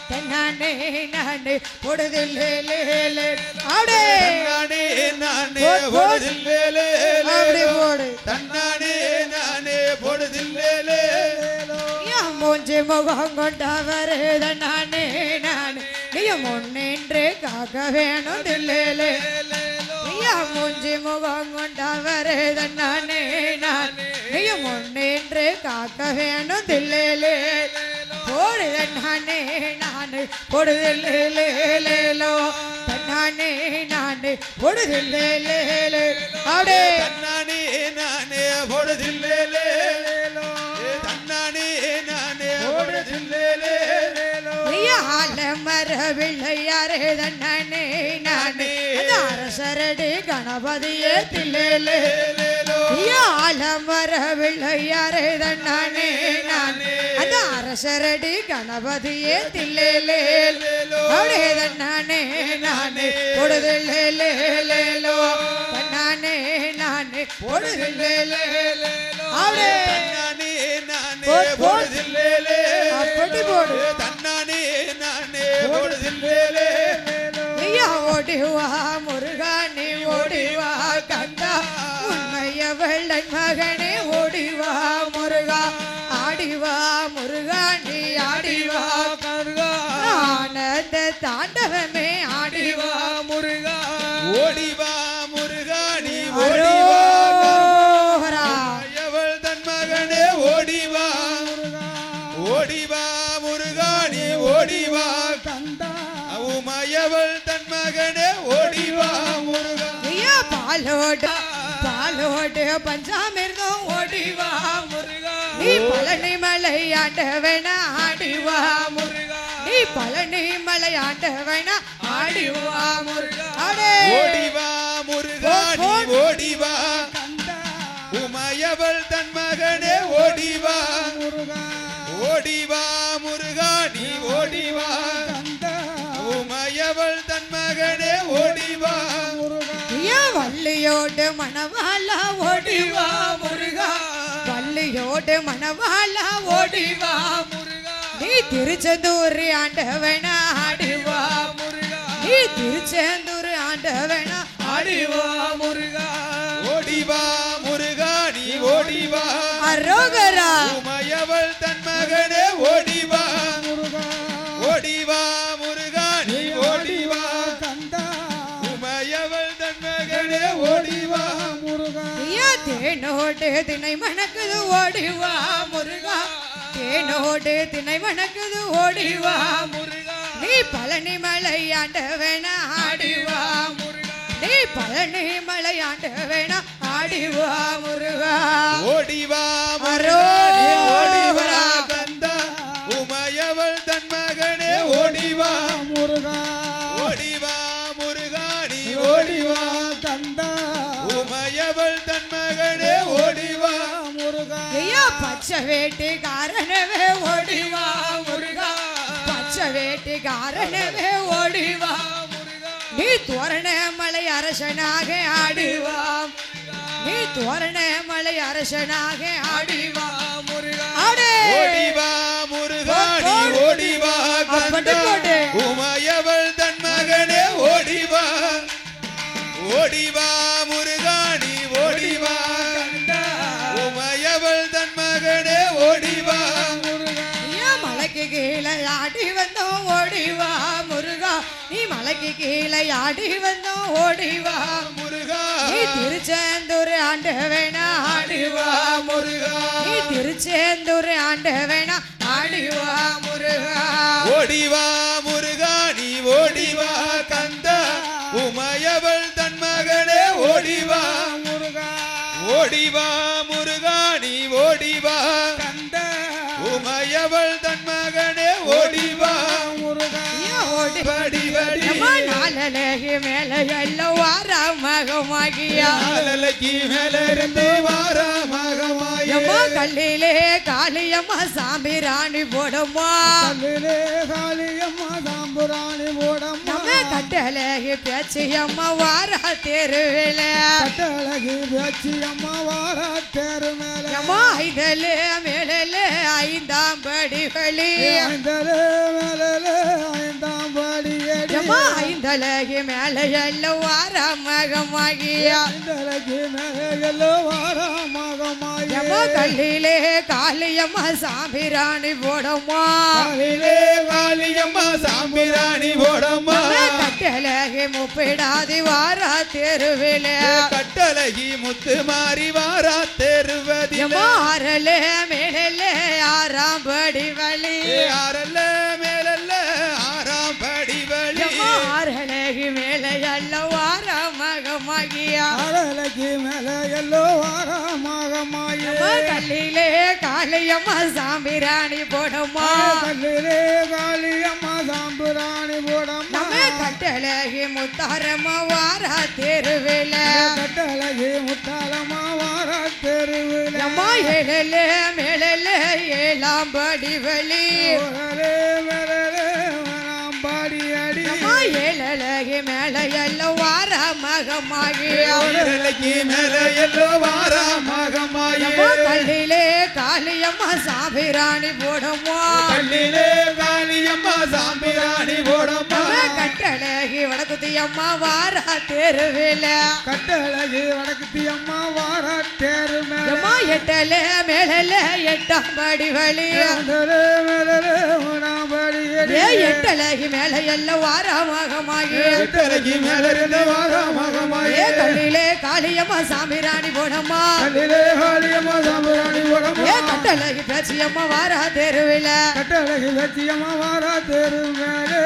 Speaker 3: தன்னானே நானே போடுதில்லே லேலே ஆடே
Speaker 4: தன்னானே நானே போடுதில்லே லேலோ
Speaker 3: அப்படி போடு
Speaker 4: தன்னானே நானே போடுதில்லே லேலோ
Speaker 3: மூஞ்சி முகம் கொண்டவரே நானே நான் நீ முன்னின்று காக்க வேணும் தில்லேலே ஐயா மூஞ்சி முகம் கொண்டவரே நானே நான் நீ முன்னின்று காக்க வேணும் தில்லேலே போடுத நானே நான் போடுதில்லே லேலோ தன்னானே நான் போடுதில்லே லேலே ஆடே
Speaker 4: தன்னானே நானே போடுதில்லே லேலோ தன்னானே நானே போடுதில்லே லேலோ
Speaker 3: ஐயால மரவில்லையாரே நானே நானே அரசரடி கணபதியே தில்லேலே ஐயால மரவில்லையாரே நானே நானே அந்த அரசரடி கணபதியே தில்லேலே அவடே நானே நானே போடுதில்லே லேலோ நானே நானே போடுதில்லே அவடே
Speaker 4: தன்னானே நானே போடுதில்லே
Speaker 3: அப்படி போடு
Speaker 4: தன்னானே நானே போடுதில்லே லேலோ
Speaker 3: ஐயா ஓடிவா முருகா நீ ஓடிவா கந்தா உண்மைய வெள்ளன் மகனே ஓடிவா முருகா ஆடிவா முருகா நீ ஆடிவா
Speaker 4: கருகா
Speaker 3: ஆனந்த தாண்டவமே ஆடிவா
Speaker 4: முருகா ஓடிவா முருகா நீ ஓடிவா
Speaker 3: அரோகரா.
Speaker 4: எவள் தன் மகனே ஓடிவா ஓடிவா முருகா நீ ஓடிவா கந்தா உமையவள் தன் மகனே ஓடிவா முருகா
Speaker 3: ஐயா பாலோடு பஞ்சாமிர்தம் ஓடிவா முருகா நீ பழனி மலை ஆண்டவன ஆடிவா முருகா நீ பழனி மலை ஆண்டவன ஆடிவா முருகா அடே
Speaker 4: ஓடிவா முருகா நீ ஓடிவா கந்தா உமையவள் தன் மகனே ஓடிவா முருகா ஓடிவா முருகா நீ ஓடிவா கந்தா உமையவள் தன் மகனே ஓடிவா முருகா
Speaker 3: ஐயா வள்ளியோடு மணவாளா ஓடிவா முருகா வள்ளியோடு மணவாளா ஓடிவா முருகா நீ திருச்செந்தூர் ஆண்டவன ஆடிவா முருகா நீ திருச்செந்தூர் ஆண்டவன ஆடிவா முருகா
Speaker 4: ஓடிவா முருகா நீ ஓடிவா
Speaker 3: அரோகரா
Speaker 4: உமையவள் தன் மகனே ஓடிவா முருகா ஓடிவா முருகா நீ ஓடிவா கந்தா உமையவள் தன் மகனே ஓடிவா முருகா
Speaker 3: ஐயா தேனோடு திணை மணக்குது ஓடிவா முருகா தேனோடு திணை மணக்குது ஓடிவா முருகா நீ பழனி மலை ஆண்டவன ஆடிவா முருகா நீ பழனி மலை ஆண்டவன ஆடிவா முருகா
Speaker 4: ஓடிவா முருகா நீ ஓடிவா கந்தா உமையவள் தன் மகனே ஓடிவா முருகா ஓடிவா முருகா நீ ஓடிவா கந்தா உமையவள் தன் மகனே ஓடிவா முருகா
Speaker 3: ஐயா பச்சை வேட்டிக்காரனவே ஓடிவா முருகா பச்சை வேட்டிக்காரனவே ஓடிவா முருகா நீ தோரண மலை அரசனாக ஆடிவா நீ தோரண மலை அரசனாக ஆடிவா முருகா ஆடே
Speaker 4: ஓடிவா முருகா நீ ஓடிவா கந்தா
Speaker 3: போடு.
Speaker 4: உமையவள் தன் மகனே ஓடிவா ஓடிவா முருகா நீ ஓடிவா கந்தா உமையவள் தன் மகனே ஓடிவா முருகா
Speaker 3: ஐயா மலைக்கு கீழே ஆடி வந்தோம் ஓடிவா முருகா நீ மலைக்கு கீழே ஆடி வந்தோம் ஓடிவா
Speaker 4: முருகா
Speaker 3: நீ திருச்செந்தூர் ஆண்டவனா ஆடிவா
Speaker 4: முருகா
Speaker 3: நீ திருச்செந்தூர் ஆண்டவனா ஆடிவா முருகா
Speaker 4: ஓடிவா முருகா நீ ஓடிவா கந்தா உமையவள் தன் மகனே ஓடிவா முருகா ஓடிவா முருகா நீ ஓடிவா கந்தா உமையவள் தன் மகனே ஓடிவா முருகா
Speaker 3: ஐயா ஓடி
Speaker 4: வடி வடி
Speaker 3: அம்மா நால கட்டழகி மேல எல்லாம் வார மகமாகியா
Speaker 4: காலலைக்கு மேல இருந்து வார மகமாயே
Speaker 3: எம்மா கல்லிலே காளியம்மா சாம்பிராணி போடுமா
Speaker 5: கல்லிலே காளியம்மா சாம்புராணி போடம்மா
Speaker 3: நம்ம கட்டழகி பேச்சியம்மா வார தெருவில
Speaker 5: கட்டழகி பேச்சியம்மா வார தேரு மேல
Speaker 3: எம்மா ஐதலே மேலே ஐந்தாம் படிகளி
Speaker 5: ஐந்தலே மேலே ஐந்தாம் படியடி
Speaker 3: எம்மா ஐந்தழகி மேல எல்லாம் வார மகமாகியா
Speaker 5: ஐந்தலைக்கு மேலே எல்லாம் வார மகமாயே
Speaker 3: எம்மா கல்லிலே காளியம்மா சாம்பிராணி போடுமா
Speaker 4: காலிலே காளியம்மா சாம்பிராணி போடம்மா
Speaker 3: கட்டழகி முப்பிடாதி வாரா தெருவில
Speaker 4: கட்டழகி முத்து மாறி வாரா தெருவதிலே
Speaker 3: மாறலே மேலே ஆறாம் படி வழி
Speaker 4: ஆறல்ல மேலல்ல ஆறாம் படி வழி
Speaker 3: மாறலகி மேலே எல்ல வார மகமாகியா
Speaker 5: காலலைக்கு மேலே எல்லாம் வார மகமாயே
Speaker 3: கல்லிலே காளியம்மா சாம்பிராணி போடுமா
Speaker 5: கல்லிலே காளியம்மா சாம்புராணி போடம்மா
Speaker 3: நம்ம கட்டழகி முத்தாரம்மா வாரா தெருவில
Speaker 5: கட்டழகி முத்தாலம்மா வார தெருவில்
Speaker 3: அம்மா ஏழலே மேலே ஏழாம் படி வழி
Speaker 5: பாடி அடி
Speaker 3: அம்மா ஏழலகி மேல எல்லாம் வார மகமாகியா
Speaker 4: காலலைக்கு மேல எல்லோ வார மகமாயே
Speaker 3: அம்மா கல்லிலே காளியம்மா சாம்பிராணி போடுமா
Speaker 4: கல்லிலே காளியம்மா சாம்பிராணி போடம்மா
Speaker 3: கட்டழகி வடக்குத்தி அம்மா வாரா தெருவில
Speaker 5: கட்டழகி வடக்குத்தி அம்மா வார தேரு மேல
Speaker 3: அம்மா எட்டலே மேலே எட்டாம் படி வழி
Speaker 5: பாடி அடி
Speaker 3: ஏ எட்டலகி மேல எல்லாம் வார மகமாகியா
Speaker 4: கட்டழகி மேல இருந்து வார மகமாயே
Speaker 3: ஏ கல்லிலே காளியம்மா சாம்பிராணி போடுமா
Speaker 5: கல்லிலே காளியம்மா சாம்புராணி போடம்மா
Speaker 3: ஏ கட்டழகி பேச்சியம்மா வாரா தெருவில
Speaker 5: கட்டழகி வெற்றியம்மா வார தேரு மேலே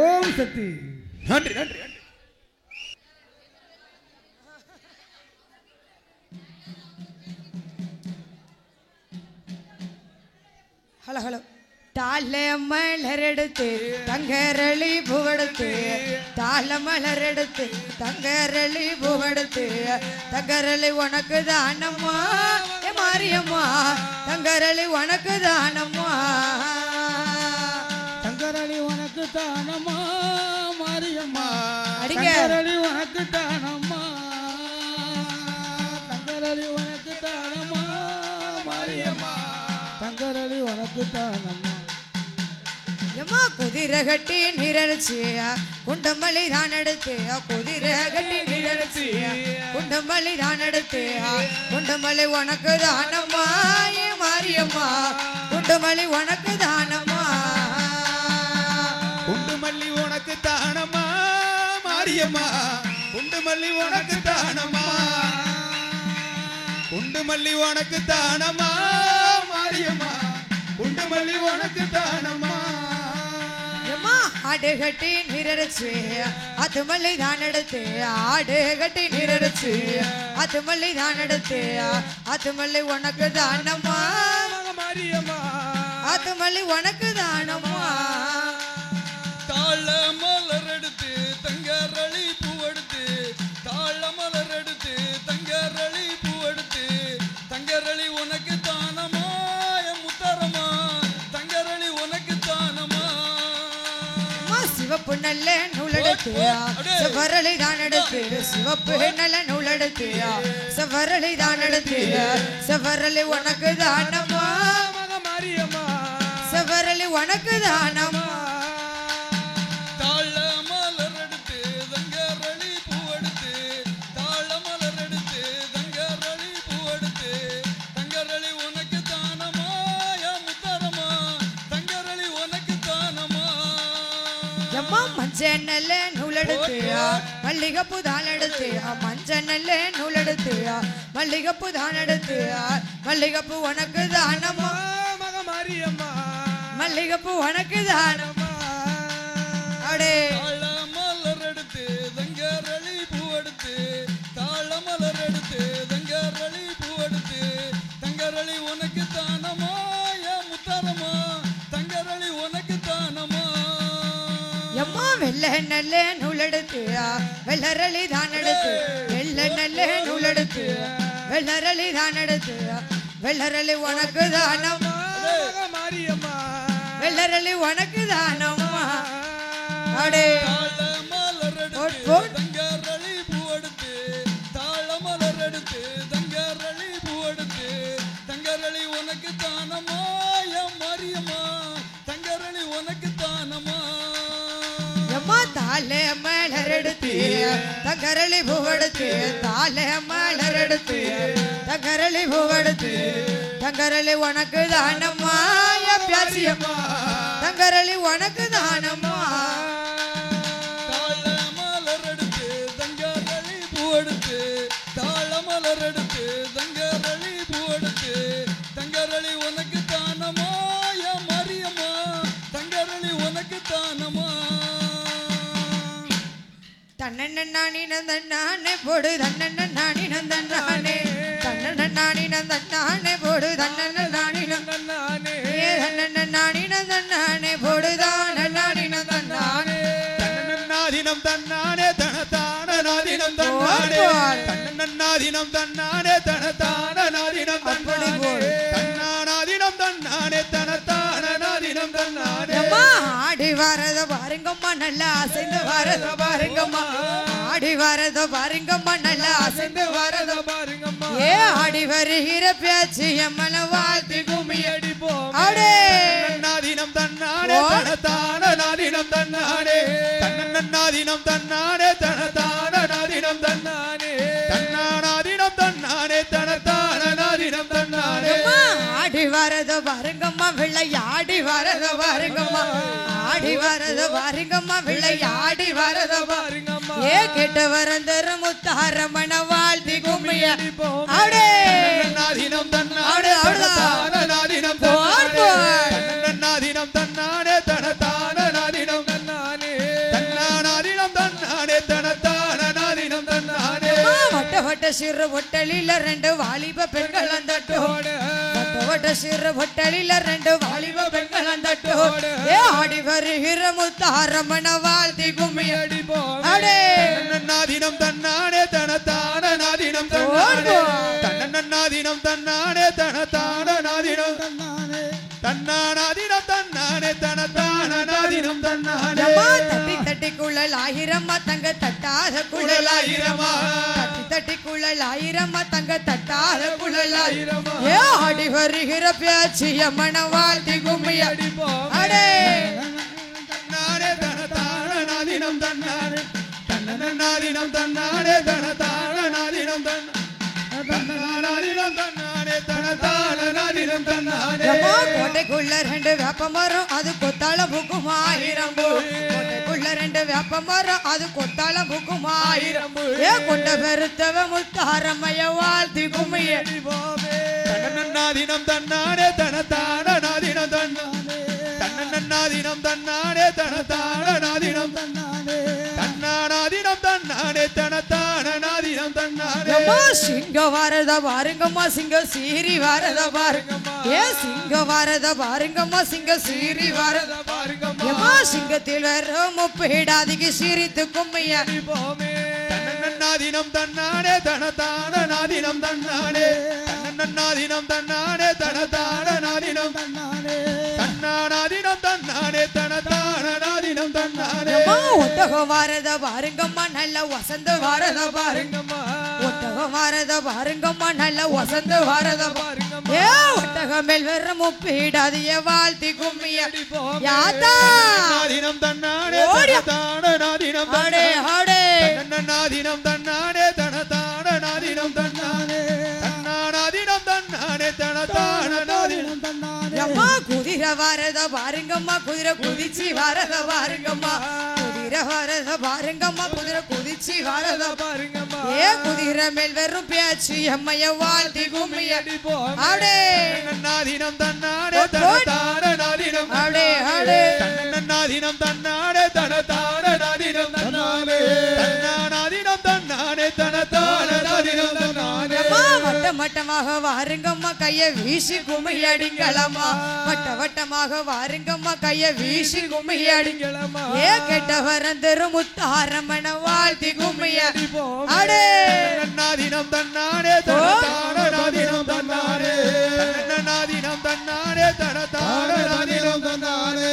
Speaker 5: ஓம் சக்தி
Speaker 4: நன்றி நன்றி நன்றி
Speaker 3: ஹலோ ஹலோ தாழ மலரெடுத்து தங்கரளி பூவெடுத்து தாழ மலரெடுத்து தங்கரளி பூவெடுத்து தங்கரளி உனக்கு தானம்மா ஏ மாரியம்மா தங்கரளி உனக்கு தானம்மா
Speaker 5: தங்கரளி உனக்கு தானம்மா மாரியம்மா
Speaker 3: அடிங்க.
Speaker 5: தங்கரளி உனக்கு தானம்மா தங்கரளி உனக்கு தானம்மா மாரியம்மா தங்கரளி உனக்கு தானம்மா
Speaker 3: எம்மா குதிரை கட்டி நிரடிச்சு குண்டமல்லி தான் எடுத்து குதிரை கட்டி நிரடிச்சு குண்டமல்லி தான் எடுத்து குண்டமல்லி உனக்கு தானம்மா ஏ மாரியம்மா குண்டமல்லி உனக்கு தானம்மா
Speaker 4: குண்டு மல்லி உனக்கு தானம்மா மாரியம்மா குண்டு மல்லி உனக்கு தானம்மா குண்டு மல்லி உனக்கு தானம்மா மாரியம்மா குண்டு மல்லி உனக்கு தானம்மா
Speaker 3: எம்மா ஆடு கட்டி நிரடிச்சு அது மல்லி தான் எடுத்து ஆடு கட்டி நிரடிச்சு அது மல்லி தான் எடுத்து அது மல்லி உனக்கு தானம்மா
Speaker 4: மாரியம்மா
Speaker 3: அது மல்லி உனக்கு தானம்மா
Speaker 6: தாழ மலர் எடுத்து தங்கரளி பூவெடுத்து தாழ மலர் எடுத்து தங்கரளி பூவெடுத்து தங்கரளி உனக்கு தானமா என் முத்தரமா தங்கரளி உனக்கு தானமா
Speaker 3: சிவப்பு நல்ல நூலெடுத்து செவ்வரளி தான் எடுத்து சிவப்பு நல்ல நூலெடுத்து செவ்வரளி தான் எடுத்து செவ்வரளி உனக்கு தானம்மா
Speaker 4: மாரியம்மா
Speaker 3: செவ்வரளி உனக்கு தானம்மா
Speaker 6: தாழ மலர் எடுத்து தங்கரளி பூவெடுத்து தாழ மலர் எடுத்து தங்கரளி பூவெடுத்து தங்கரளி உனக்கு தானமா என் முத்தரமா தங்கரளி உனக்கு தானமா
Speaker 3: எம்மா மஞ்சள் நல்ல நூலெடுத்து மல்லிகைப்பூ தான் எடுத்து மஞ்சள் நல்ல நூலெடுத்து மல்லிகைப்பூ தான் எடுத்து மல்லிகைப்பூ உனக்கு தானம்மா
Speaker 4: மாரியம்மா
Speaker 3: மல்லிகைப்பூ உனக்கு தானம்மா அப்படியே
Speaker 6: தாழ மலர் எடுத்து தங்கரளி பூவெடுத்து தாழ மலர் எடுத்து தங்கரளி பூவெடுத்து தங்கரளி உனக்கு தானமா என் முத்தரமா தங்கரளி உனக்கு தானமா
Speaker 3: எம்மா வெள்ள நல்ல நூலெடுத்து வெள்ளரளி தான் எடுத்து வெள்ள நல்ல நூலெடுத்து வெள்ளரளி தான் எடுத்து வெள்ளரளி உனக்கு தானம்மா
Speaker 5: மாரியம்மா
Speaker 3: வெள்ளரளி உனக்கு தானம்மா அடே
Speaker 6: தங்கரளி பூவெடுத்து தாழமலர் எடுத்து தங்கரளி பூவெடுத்து தங்கரளி உனக்கு தானமா என் மாரியம்மா தங்கரளி உனக்கு தானமா
Speaker 3: எம்மா தாலே மலர் எடுத்து தங்கரளி பூவெடுத்து தாலே மலர் எடுத்து தங்கரளி பூவெடுத்து தங்கரளி உனக்கு தானம்மா என் பியாசியம்மா தங்கரளி உனக்கு தானம்மா
Speaker 6: தாழமலர் எடுத்து தங்கரளி பூவெடுத்து தாழமலர் எடுத்து தங்கரளி பூவெடுத்து தங்கரளி உனக்கு தானமா என் மாரியம்மா தங்கரளி உனக்கு தானமா
Speaker 3: தன்னண்ண நானி நந்தண்ணானே போடு தன்னண்ண நானி நந்தண்ணானே தன்னண்ண நானி நந்தண்ணானே போடு தன்னண்ண நானி நந்தண்ணானே தன்னண்ண நானி நந்தண்ணானே போடு தானண்ணானி நந்தண்ணானே
Speaker 4: தன்னன்னாதினம் தன்னானே தனதான நாதினம் தன்னானே தன்னன்னாதினம் தன்னானே தனதான நாதினம் தன்னானே தன்னானாதினம் தன்னானே தனதான நாதினம் தன்னானே
Speaker 3: அம்மா ஆடி வரத பாருங்கம்மா நல்லா அசைந்து வரத பாருங்கம்மா ஆடி வரத பாருங்கம்மா நல்லா அசைந்து வரத
Speaker 5: பாருங்கம்மா
Speaker 3: ஏ ஆடி வருகிற பேச்சு எம்மன வாழ்த்தி கும்மி
Speaker 5: அடிப்போம்
Speaker 3: அடே
Speaker 4: தன்னாதினம் தன்னானே தனதான நாதினம் தன்னானே தன்னன்னாதினம் தன்னானே தனதான நாதினம் தன்னானே தன்னானாதினம் தன்னானே தனதான நாதினம் தன்னானே
Speaker 3: ஆடி வரத பாருங்கம்மா விளையாடி வரத பாருங்கம்மா ஆடி வரத பாருங்கம்மா விளையாடி வரத பாருங்கம்மா ஏ கெட்ட வரந்தர முத்தாரமண வாழ்த்தி கும்மி அடிப்போம் அடே
Speaker 4: தன்னாதினம் தன்னானே தனதான நாதினம் தன்னானே தன்னன்னாதினம் தன்னானே தனதான நாதினம் தன்னானே தன்னானாதினம் தன்னானே தனதான நாதினம் தன்னானே
Speaker 3: வட்ட வட்ட சிறு ஒட்டலில ரெண்டு வாலிப பெண்கள் அந்தட்டோடு வட்ட வட்ட சிறு ஒட்டலில ரெண்டு வாலிப பெண்கள் அந்தட்டோடு ஏ ஆடி வருகிற முத்தாரமண வாழ்த்தி கும்மி
Speaker 5: அடிப்போம்
Speaker 3: அடே
Speaker 4: தன்னன்னாதினம் தன்னானே தனதான நாதினம் தன்னானே தன்னன்னாதினம் தன்னானே தனதான நாதினம் தன்னானே தன்னானாதினம் தன்னானே தனதான நாதினம் தன்னானே
Speaker 3: அம்மா தட்டி தட்டி குழல் ஆயிரம்மா தங்க தட்டாத குழல் ஆயிரம்மா தட்டி தட்டி குழல் ஆயிரம்மா தங்க தட்டாத குழல் ஆயிரம்மா ஏ ஆடி வருகிற பேச்சு எம்மன வாழ்த்தி கும்மி
Speaker 5: அடிப்போம்
Speaker 3: அடே
Speaker 4: தன்னானே தனதான நாதினம் தன்னானே தன்னன்னாதினம் தன்னானே தனதான நாதினம் தன்னானாதினம் தன்னானே தனதான நாதினம் தன்னானே
Speaker 3: அம்மா கோட்டைக்குள்ள ரெண்டு வேப்ப மரம் அது கொத்தாள புக்கும் ஆயிரம் பூ கோட்டைக்குள்ள ரெண்டு வேப்ப மரம் அது கொத்தாள புக்கும் ஆயிரம் பூ ஏ கொண்ட பெருத்தவ முத்தாரம்மைய வாழ்த்தி கும்மி
Speaker 4: தன்னன்னாதினம் தன்னானே தனதான நாதினம் தன்னானே தன்னன்னாதினம் தன்னானே தனதான நாதினம் தன்னானே தன்னானாதினம் தன்னானே தனதான நாதினம் தன்னானே
Speaker 3: அம்மா சிங்க வரத பாருங்கம்மா சிங்க சீரி வரத பாருங்கம்மா ஏ சிங்க வரத பாருங்கம்மா சிங்க சீரி வரத
Speaker 5: பாருங்கம்மா
Speaker 3: அம்மா சிங்கத்தில் வர முப்பிடாதிக்கு சிரித்து கும்மைய
Speaker 4: தன்னன்னாதினம் தன்னானே தனதான நாதினம் தன்னானே தன்னன்னாதினம் தன்னானே தனதான நாதினம் தன்னானே தன்னானாதினம் தன்னானே தனதான நாதினம் தன்னானே
Speaker 3: அம்மா ஒட்டகம் வரத பாருங்கம்மா நல்ல வசந்த வரத பாருங்கம்மா ஒட்டகம் வரத பாருங்கம்மா நல்ல வசந்த வரத பாருங்கம்மா ஏ ஒட்டகம் மேல் வர முப்பிடாதிய வாழ்த்தி கும்மிய யாத்தா
Speaker 4: நாதினம் தன்னானே
Speaker 3: ஓடி.
Speaker 4: தனதான நாதினம்
Speaker 3: அடே அடே
Speaker 4: தன்னன்னாதினம் தன்னானே தனதான நாதினம் தன்னானே தன்னானாதினம் தன்னானே தனதான நாதினம் தன்னானே
Speaker 3: அம்மா குதிரை வரத பாருங்கம்மா குதிரை குதிச்சு வரத பாருங்கம்மா குதிரை வரத பாருங்கம்மா குதிரை குதிச்சு வரத
Speaker 5: பாருங்கம்மா
Speaker 3: ஏ குதிரை மேல் வெறும் பேச்சு எம்மைய வாழ்த்தி கும்மி
Speaker 5: அடிப்போம்
Speaker 3: அடே
Speaker 4: தன்னன்னாதினம் தன்னானே தனதான நாதினம்
Speaker 3: அடே அடே
Speaker 4: தன்னன்னாதினம் தன்னானே தனதான நாதினம் தன்னானே தன்னானாதினம் தன்னானே தனதான நாதினம் தன்னானே
Speaker 3: அம்மா வட்டம் வட்டமாக வாருங்கம்மா கைய வீசி கும்மியடிங்களம்மா வட்ட வட்டமாக வாருங்கம்மா கைய வீசி கும்மியடிங்களம்மா ஏ கெட்ட வரந்தரு முத்தாரமண வாழ்த்தி கும்மியடி அடே
Speaker 4: நாதினம் தன்னானே நாதினம் தன்னானே நாதினம் தன்னானே நாதினம் தன்னானே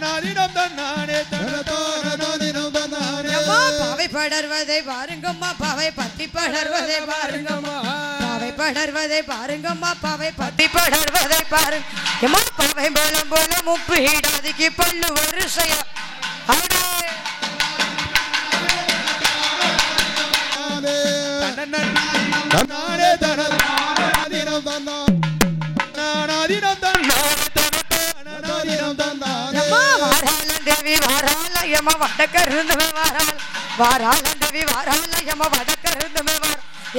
Speaker 4: நாதினம் தன்னானே நாதினம் தன்னானே
Speaker 3: பாவை படர்வதை பாருங்கம்மா பாவை பத்தி படர்வதை பாருங்கம்மா பாவை படர்வதை பாருங்கம்மா பாவை பத்தி படர்வதை பாருங்க எம்மா பாவை பலம் போல முப்பீடாதிக்கு பல்லு வருஷம்
Speaker 4: தன்னானே நாதினம் தன்னானே
Speaker 3: வாராள தேவி வாராள யம வடக்கருந்துமே வாராள தேவி வாராள யம வடக்கருந்துமே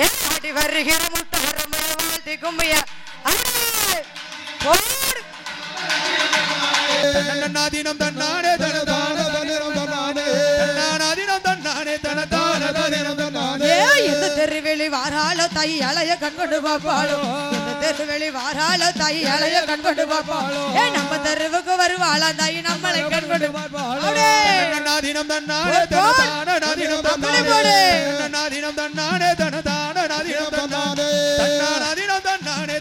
Speaker 3: ஏடி வருகிற முத்தாரமே வாழ்த்தி கும்மிய
Speaker 4: நாதினம் தன்னானே நாதினம் தன்னானே தன்னானே
Speaker 3: எந்த தெருவெளி வாராளோ தாய் அலைய கண்கொண்டு பாப்பாளோ எந்த தெருவெளி வாராளோ தாய் அலைய கண்கொண்டு பாப்பாளோ ஏ நம்ம தெருவுக்கு வருவாளா தாய் நம்மளை கண்கொண்டு பாப்பாளோ
Speaker 4: நாதினம் தன்னானே நாதினம் தன்னானே நாதினம் தன்னானே நாதினம் தன்னானே நாதினம் தன்னானே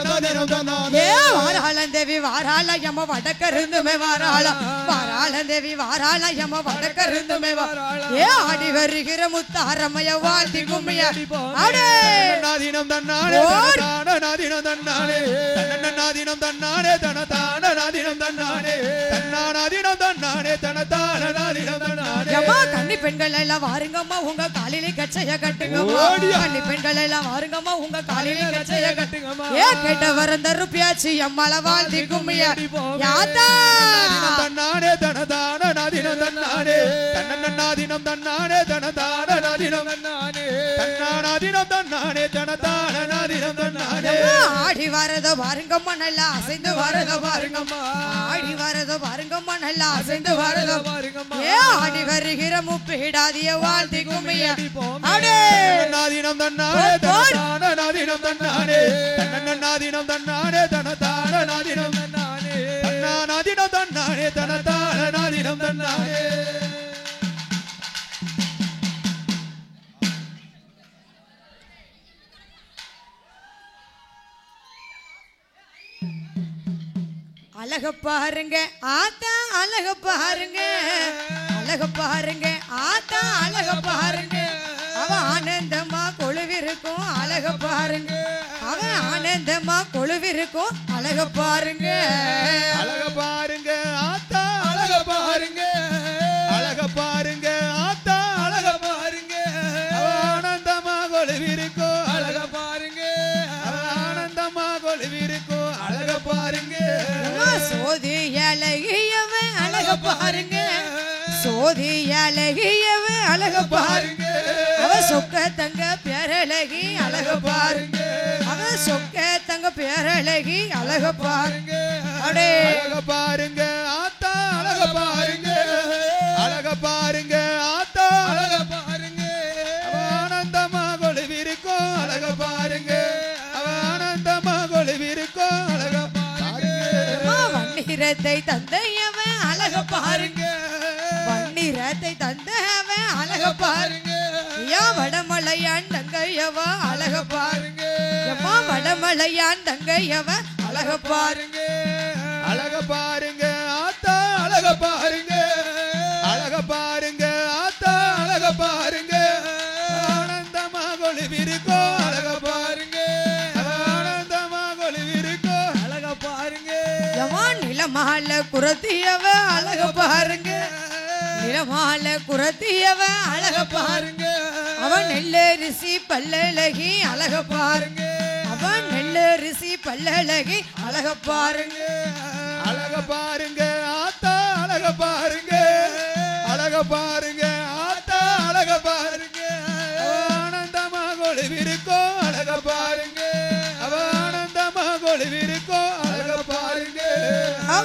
Speaker 4: நாதினம் தன்னானே
Speaker 3: ஏ வாராள தேவி வாராள யம வடக்கருந்துமே வாராள வாராள தேவி வாராள யம வடக்கருந்துமே ஏ ஆடி வருகிற முத்தாரமைய வாழ்த்தி கும்மிய அடே
Speaker 4: நாதினம் தன்னானே நாதினம் தன்னானே நாதினம் தன்னானே நாதினம் தன்னானே நாதினம் தன்னானே நாதினம் தன்னானே
Speaker 3: யம்மா கன்னி பெண்கள் எல்லாம் வாருங்கம்மா உங்க காலிலே கச்சைய கட்டுங்கம்மா கன்னி பெண்கள் எல்லாம் வாருங்கம்மா உங்க காலிலே கச்சைய கட்டுங்கம்மா ஏ கேட்ட வரந்த ருப்பியாச்சி அம்மாள வாழ்த்தி கும்மிய யாத்தா
Speaker 4: தன்னானே நாதினம் தன்னானே நாதினம் தன்னானே நாதினம் தன்னானே நாதினம் தன்னானே நாதினம் தன்னானே
Speaker 3: ஆடி வரதோ பாருங்கம்மா நல்லா அசைந்து வரதோ பாருங்கம்மா ஆடி வரதோ பாருங்கம்மா நல்லா அசைந்து வரதோ பாருங்கம்மா ஏ ஆடி வருகிற முப்பீடாதிய வாழ்த்தி கும்மிய அடே
Speaker 4: நாதினம் தன்னானே நாதினம் தன்னானே நாதினம் தன்னானே நாதினம் தன்னானே நாதினம் தன்னானே நாதினம் தன்னானே
Speaker 3: அழக பாருங்க ஆத்தா அழக பாருங்க அழக பாருங்க ஆத்தா அழக பாருங்க அவ ஆனந்தமா கொழுவிருக்கும் அழக பாருங்க அவ ஆனந்தமா கொழுவிருக்கும் அழக பாருங்க
Speaker 4: அழக பாருங்க ஆத்தா அழக பாருங்க அழக பாருங்க ஆத்தா அழக பாருங்க ஆனந்தமா கொழுவிருக்கோ அழக பாருங்க ஆனந்தமா கொழுவிருக்கோ அழக பாருங்க
Speaker 3: சோதி அழகியவன் அழக பாருங்க சோதி அழகியவன் அழக பாருங்க அவ சொக்க தங்க பேரழகி அழக பாருங்க அவ சொக்க தங்க பேரழகி அழக பாருங்க அடே
Speaker 4: அழக பாருங்க ஆத்தா அழக பாருங்க அழக பாருங்க ஆத்தா அழக பாருங்க ஆனந்தமா கொழுவிருக்கோ அழக பாருங்க ஆனந்தமா கொழுவிருக்கோ அழக
Speaker 3: வண்ணீரத்தை தந்தையவன் அழக பாருங்க வண்ணீரத்தை தந்தையவன் அழக பாருங்க யா வடமலையான் தங்கையவ அழக பாருங்க எம்மா வடமலையான் தங்கையவ அழக பாருங்க
Speaker 4: அழக பாருங்க ஆத்தா அழக பாருங்க அழக பாருங்க ஆத்தா அழக பாருங்க ஆனந்தமா கொழுவிருக்கோ அழக பாருங்க ஆனந்தமா கொழுவிருக்கோ அழக பாருங்க
Speaker 3: எம்மா நிலமால குரத்தியவ அழக பாருங்க நிலமால குரத்தியவ அழக பாருங்க அவன் நெல்லரிசி பல்லழகி அழக பாருங்க அவன் நெல்லரிசி பல்லழகி அழக பாருங்க
Speaker 4: அழக பாருங்க ஆத்தா அழக பாருங்க அழக பாருங்க ஆத்தா அழக பாருங்க ஆனந்தமா கொழுவிருக்கோ அழக பாருங்க ஆனந்தமா கொழுவிருக்கோ அழக பாருங்க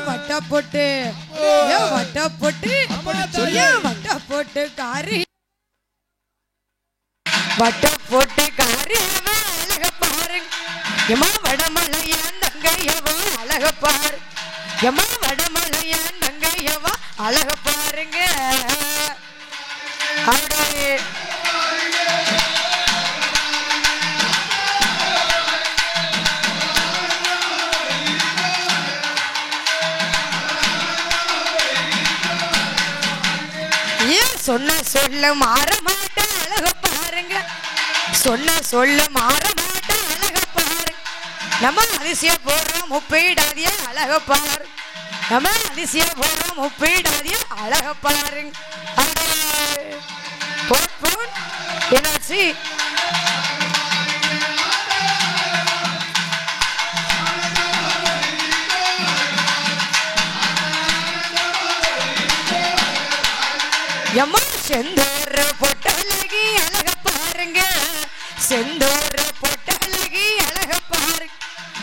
Speaker 3: வட்ட போட்டு வட்ட போட்டு வட்ட போட்டு காரி வட்ட போட்டு காரி அழக பாருங்க எம்மா வடமலையான் தங்கையவா அழக பாரு எம்மா வடமலையான் தங்கையவா அழக பாருங்க அப்படியே சொன்ன சொல்ல மாற மாட்டேன் அழக பாருங்க சொன்ன சொல்ல மாற மாட்டேன் அழக பாரு நம்ம அதிசய போறோம் முப்பீடாதிய அழக பாரு நம்ம அதிசய போறோம் முப்பீடாதிய அழக பாருங்க என்னாச்சு எம்மா செந்தூர் பொட்டழகி அழக பாருங்க செந்தூர் பொட்டழகி அழக பாரு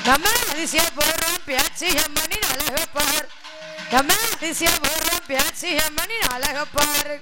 Speaker 3: நம்ம அதிசய போறோம் பேச்சு அம்மனின் அழக பாரு நம்ம அதிசய போறோம் பேச்சு அம்மனின் அழக பாரு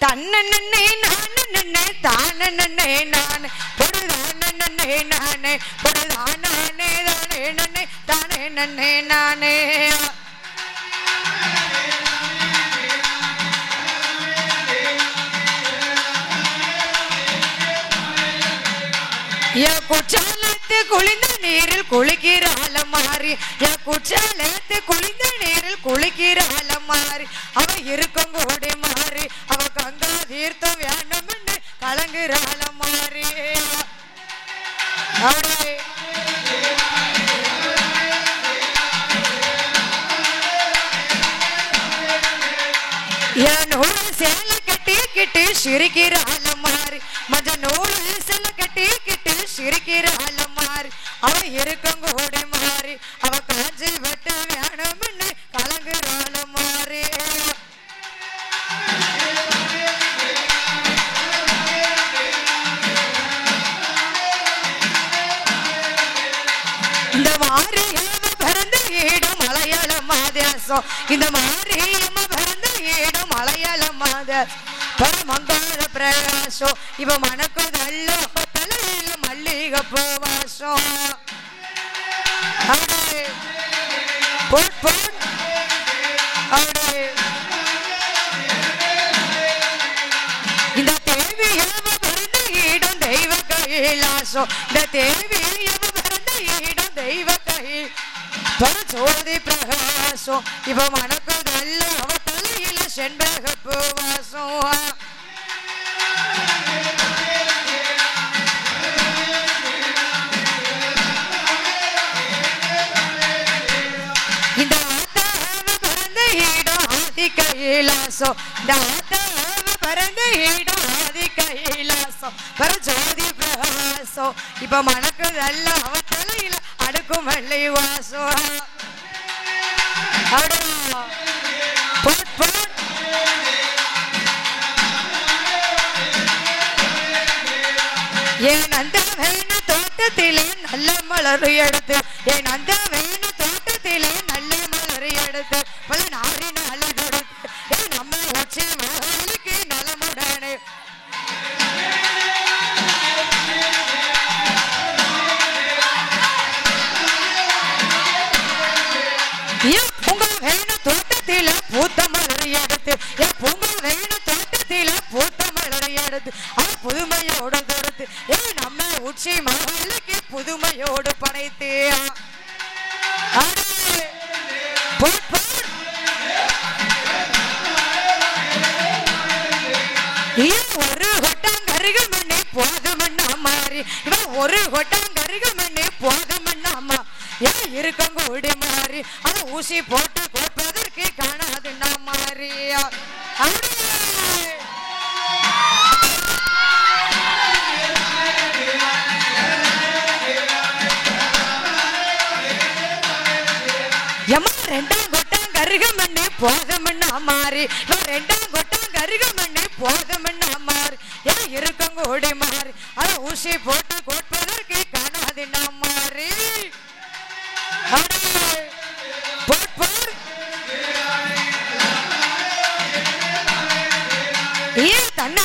Speaker 3: தன்னே நானே தானே நான் பொழுதானே நானே பொழுதானே தானே நன்னே தானே நன்னே நானே குற்றாலத்து குளிந்த நீரில் குளிக்கிறாள மாறி குற்றாலத்து குளிந்த நீரில் குளிக்கிறாள மாறி அவ இருக்கும் கோடி மாறி அவ கங்கா தீர்த்தம் வேண்டும்னு கலங்குறாள மாறி நூறு சேலை கட்டிக்கிட்டு சிரிக்கிறாள மாறி மஞ்ச நூறு சேலை கட்டிக்கிட்டு சிரிக்கிறாள மாறி அவ இருக்கும் கோடி மாறி அவ காஞ்சி வெட்ட வேணும்னு கலங்குறாள மாறி இந்த மாறி பிறந்த ஈடும் மலையாள மாதேசம் இந்த மாறி பிறந்த ஈடும் மலையாள மாத பரமங்காள பிரகாசம் இவ மனக்கு நல்ல தலையில மல்லிகை பூவாசம் அப்படியே போட் போட் அப்படியே இந்த தேவி பிறந்த ஈடும் தெய்வ கைலாசம் இந்த தேவி பிறந்த ஈடும் தெய்வ கை பரஜோதி பிரகாசம் இவ மனக்கு நல்ல அவ தலையில செண்பக பூவாசம் இந்த ஆத்தாவ பிறந்த ஈடும் ஆதி கைலாசம் இந்த ஆத்தாவ பிறந்த ஈடும் ஆதி கைலாசம் பரஜோதி பிரகாசம் இப்ப மனக்கு நல்ல அவ தலையில அடுக்கும் வெள்ளை வாசம் என் அந்த வேண தோட்டத்திலே நல்ல மலர் எடுத்து என் அந்த வேண தோட்டத்திலே நல்ல மலர் எடுத்து பல நாரி நாள் கொடுத்து நம்ம உச்சி மகளுக்கு நலமுடனே பூங்கா வேண தோட்டத்தில பூத்த மலர் எடுத்து என் பூங்கா வேண தோட்டத்தில பூத்த மலர் எடுத்து அது புதுமையோடு கொடுத்து நம்ம உச்சி மகளுக்கு புதுமையோடு படைத்து ஒரு கொட்டாங்கருகு மண்ணி போதுமண்ணா மாறி இவன் ஒரு கொட்டாங்கருகு மண்ணி போதுமண்ணாமா ஏன் இருக்கும் கூடி மாறி அது ஊசி போட்டு கொடுப்பதற்கு காணாது நான் மாறியா மாறி ரெண்டாம் கொட்டம் கருக மண்ணி போதமண்ணா மாறி ஏன் இருக்கும் கூடி மாறி அதை ஊசி போட்டு கோட்பதற்கு காணாதுண்ணா மாறி தன்னை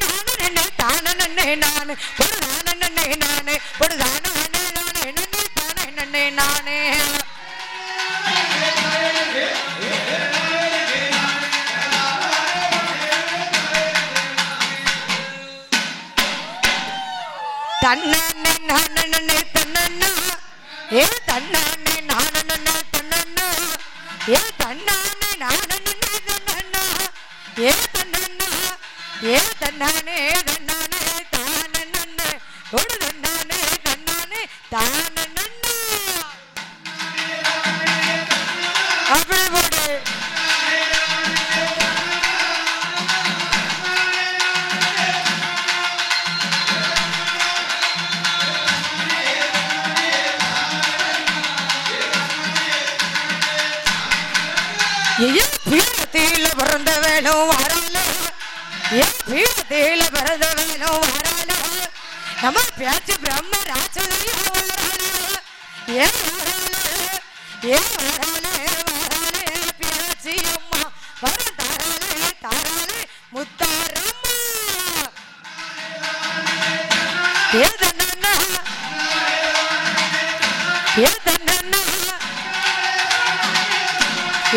Speaker 3: நானு தான நன்னை நானு ஒரு தான நன்னை நானு ஒரு தான நன்னை நானு நன்னை தான நன்னை நானே தன்னே நானே தன்னண்ணா ஏ தன்னானே நானே தன்னண்ணா ஏ தன்னானே நானே தன்னண்ணா ஏ தன்னண்ணா ஏ தன்னானே தன்னானே தானண்ணே ஒரு தன்னானே தன்னானே தானண்ணா அப்படி போடு பீடத்தில பிறந்த வேணும் வரால பீடத்தில பிறந்த வேணும் வரால நம்ம பேச்சு பிரம்ம ராட்சதையும் வரால ஏன் வராலே பேச்சு அம்மா வர தாராளே தாராளே முத்தாரம்மா ஏதன்னா ஏதன்னா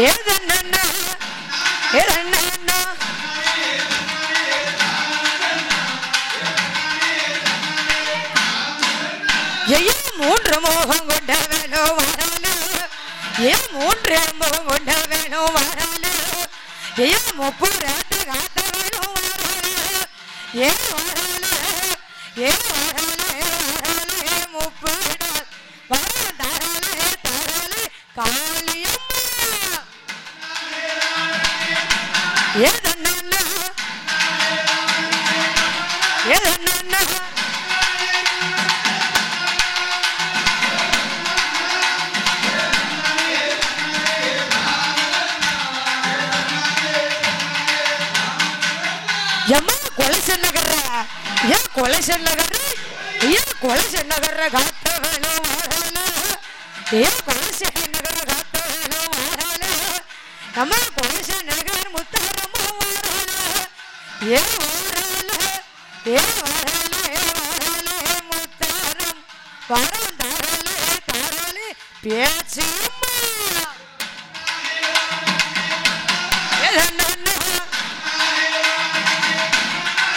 Speaker 3: ஏதன்னா ஏதன்னா ஏன் மூன்று மோகம் கொண்ட வேணும் வரால ஏன் மூன்று மோகம் கொண்ட வேணும் வரால ஏன் முப்புறத்து காத்த வேணும் வரால ஏன் வரால ஏன் வராலே வராலே முப்புற வர தாராளே தாராளே காளியம்மா ஏதன்னா ஏதன்னா எம்மா கொலைச நகர ஏன் கொலைச நகர ஏன் கொலைச நகர காத்த வேணும் வரால ஏன் கொலைச நகர காத்த வேணும் வரால நம்ம கொலைச நகர் முத்தாரம்மா வரால ஏன் வரால ஏன் வரால வராலே முத்தாரம் வரம் தாராளே தாராளே பேச்சு ஏதன்னா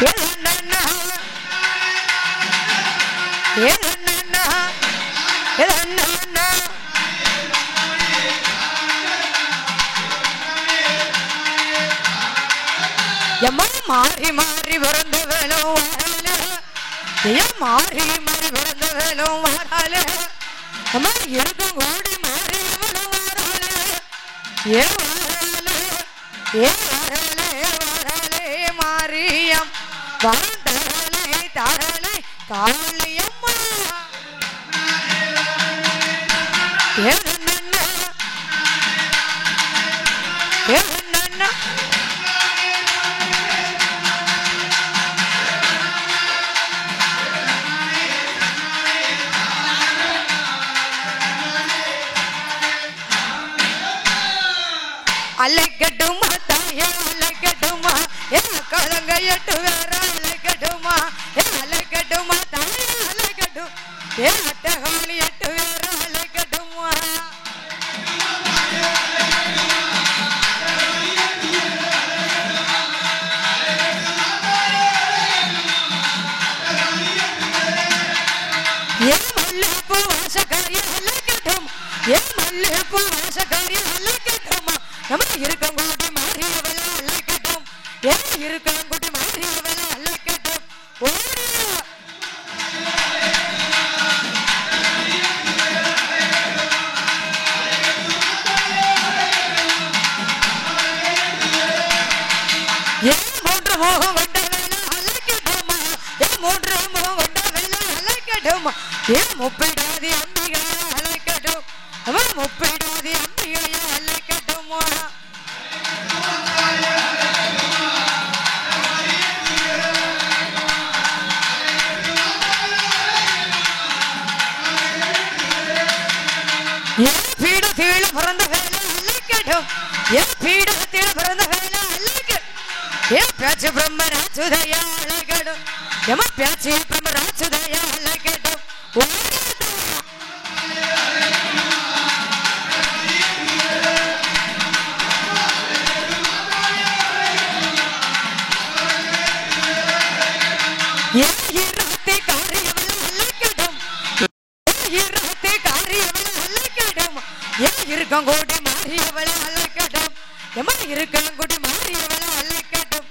Speaker 3: ஏதன்னா ஏதன்னா ஏதன்னா எம்மா மாறி மாறி பிறந்த வேணும் வரால ஏன் மாறி மாறி பிறந்த வேணும் வரால அம்மா இருக்கும் ஓடி மாறி வேணும் வரால ஏன் வரால ஏன் வராலே வராலே மாரியம் வரம் தாராளே தாராளே காளியம்மா ஏதன்னா ஏதன்னா அலைக்கட்டுமா தாயே அலைக்கட்டுமா என் கலங்க எட்டு வேற அலைக்கட்டுமா என் அலைக்கட்டுமா தாயே அலைக்கட்டும் என் அட்டகாளி எட்டு வேற அலைக்கட்டுமா என் மல்லிகைப்பூ வாசக்காரி அலைக்கட்டும் என் மல்லிகைப்பூ வாசக்காரி அலைக்கட்டுமா நம்ம இருக்கங்கூட்டி மாறியவள அலைக்கட்டும் ஏன் இருக்கங்கூட்டி மாறியவள அலைக்கட்டும் ஏன் மூன்று மோகம் கொண்ட வேலை அலைக்கட்டுமா ஏன் மூன்று மோகம் கொண்ட வேலை அலைக்கட்டுமா ஏன் முப்பிடாதி அம்பிகளை அலைக்கட்டும் அவன் முப்பிடாதி அம்பிகளை அலைக்கட்டுமா என் பீடத்தில் பிறந்த வேலை அழைக்கட்டும் என் பீடத்தில் பிறந்த வேலை அழைக்கட்டும் என் பேச்சு பிரம்மராஜுதயா அழைக்கட்டும் எம பேச்சு பிரம்மராஜுதயா அழைக்கட்டும் இருபத்தி காரியவள அழைக்கட்டும் இருபத்தி காரியவள அழைக்கட்டும் என் இருக்கங்கூடி மாறியவள அழைக்கட்டும் எம இருக்கங்கூடி மாறியவள அழைக்கட்டும்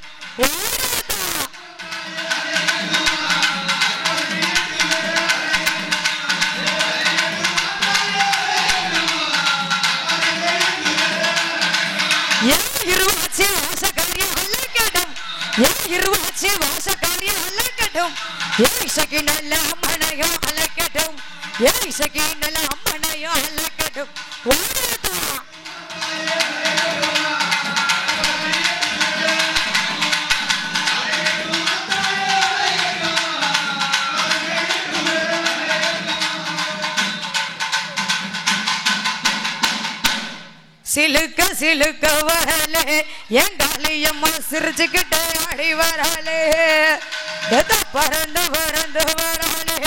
Speaker 3: என் இருவாச்சி வாசகாரியம் அழைக்கட்டும் என் இருவாச்சி வாசகாரியம் அழைக்கட்டும் என் இசைக்கு நல்ல அம்மனையும் அழைக்கட்டும் என் இசைக்கு நல்ல அம்மனையும் அழைக்கட்டும் சிலுக்க சிலுக்க வரலே என் காளியம்மா சிரிச்சுக்கிட்டே ஆடி வராளே பறந்து பறந்து வராளே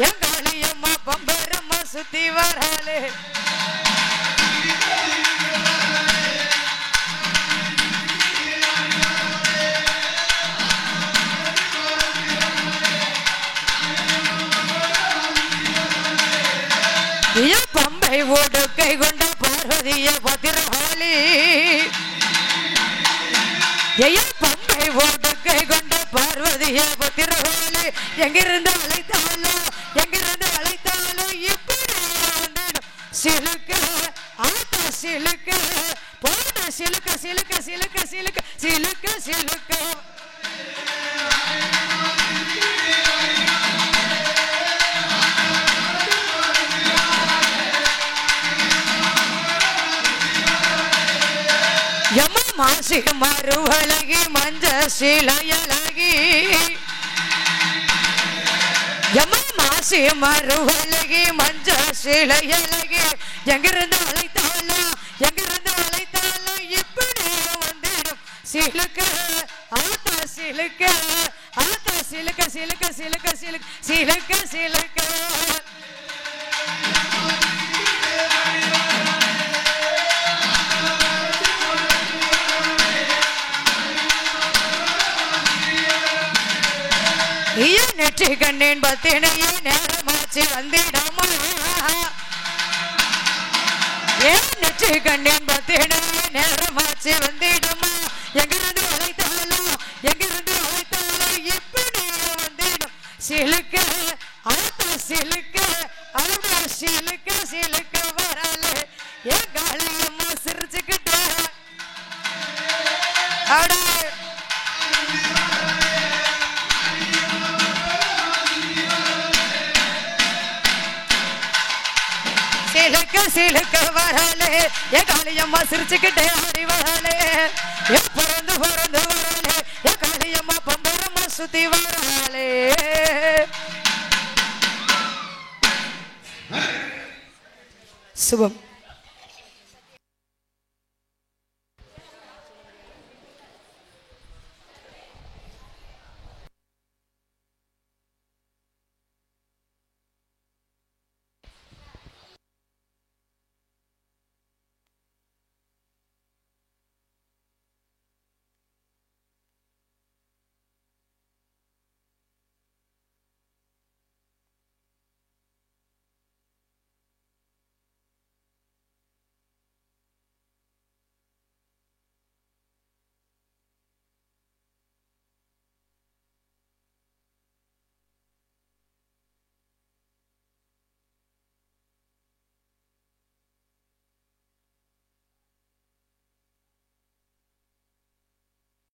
Speaker 3: என் காளியம்மா பம்பரம்மா சுத்தி வராளே பம்பை ஓடு கை கொண்ட பார்வதிய பத்திரகாளி பம்பை ஓடு கை கொண்ட பார்வதிய பத்திரகாளி எங்கிருந்து அழைத்தாலும் இப்படி சிலுக்க ஆத்தா சிலுக்க போன சிலுக்க சிலுக்க சிலுக்க சிலுக்க சிலுக்க சிலுக்க யம மாசி மறுவழகி மஞ்ச சிலையழகி யம மாசி மறுவழகி மஞ்ச சிலையழகி எங்கிருந்து அழைத்தாலும் இப்படி வந்துடும் சிலுக்க ஆத்தா சிலுக்க சிலுக்க சிலுக்க சிலுக்க சிலுக்க சிலுக்க சிலுக்க நெற்றி கண்ணேன் பத்தினையே நேரமாச்சு வந்திடமா ஏன் நெற்றி கண்ணேன் பத்தினையே நேரமாச்சு வந்திடமா எங்கிருந்து அழைத்தாலும் இப்படி வந்திடும் சிலுக்க அழுத்த சிலுக்க அழுத்த சிலுக்க சிலுக்க வரலே என் காளியம்மா சிரிச்சுக்கிட்ட அடா சிலுக்க சிலுக்க வரலே என் காளியம்மா சிரிச்சுக்கிட்டே ஆடி வரலே பறந்து பறந்து வரலே என் காளியம்மா பம்பரம்மா சுத்தி வரலே சுபம்.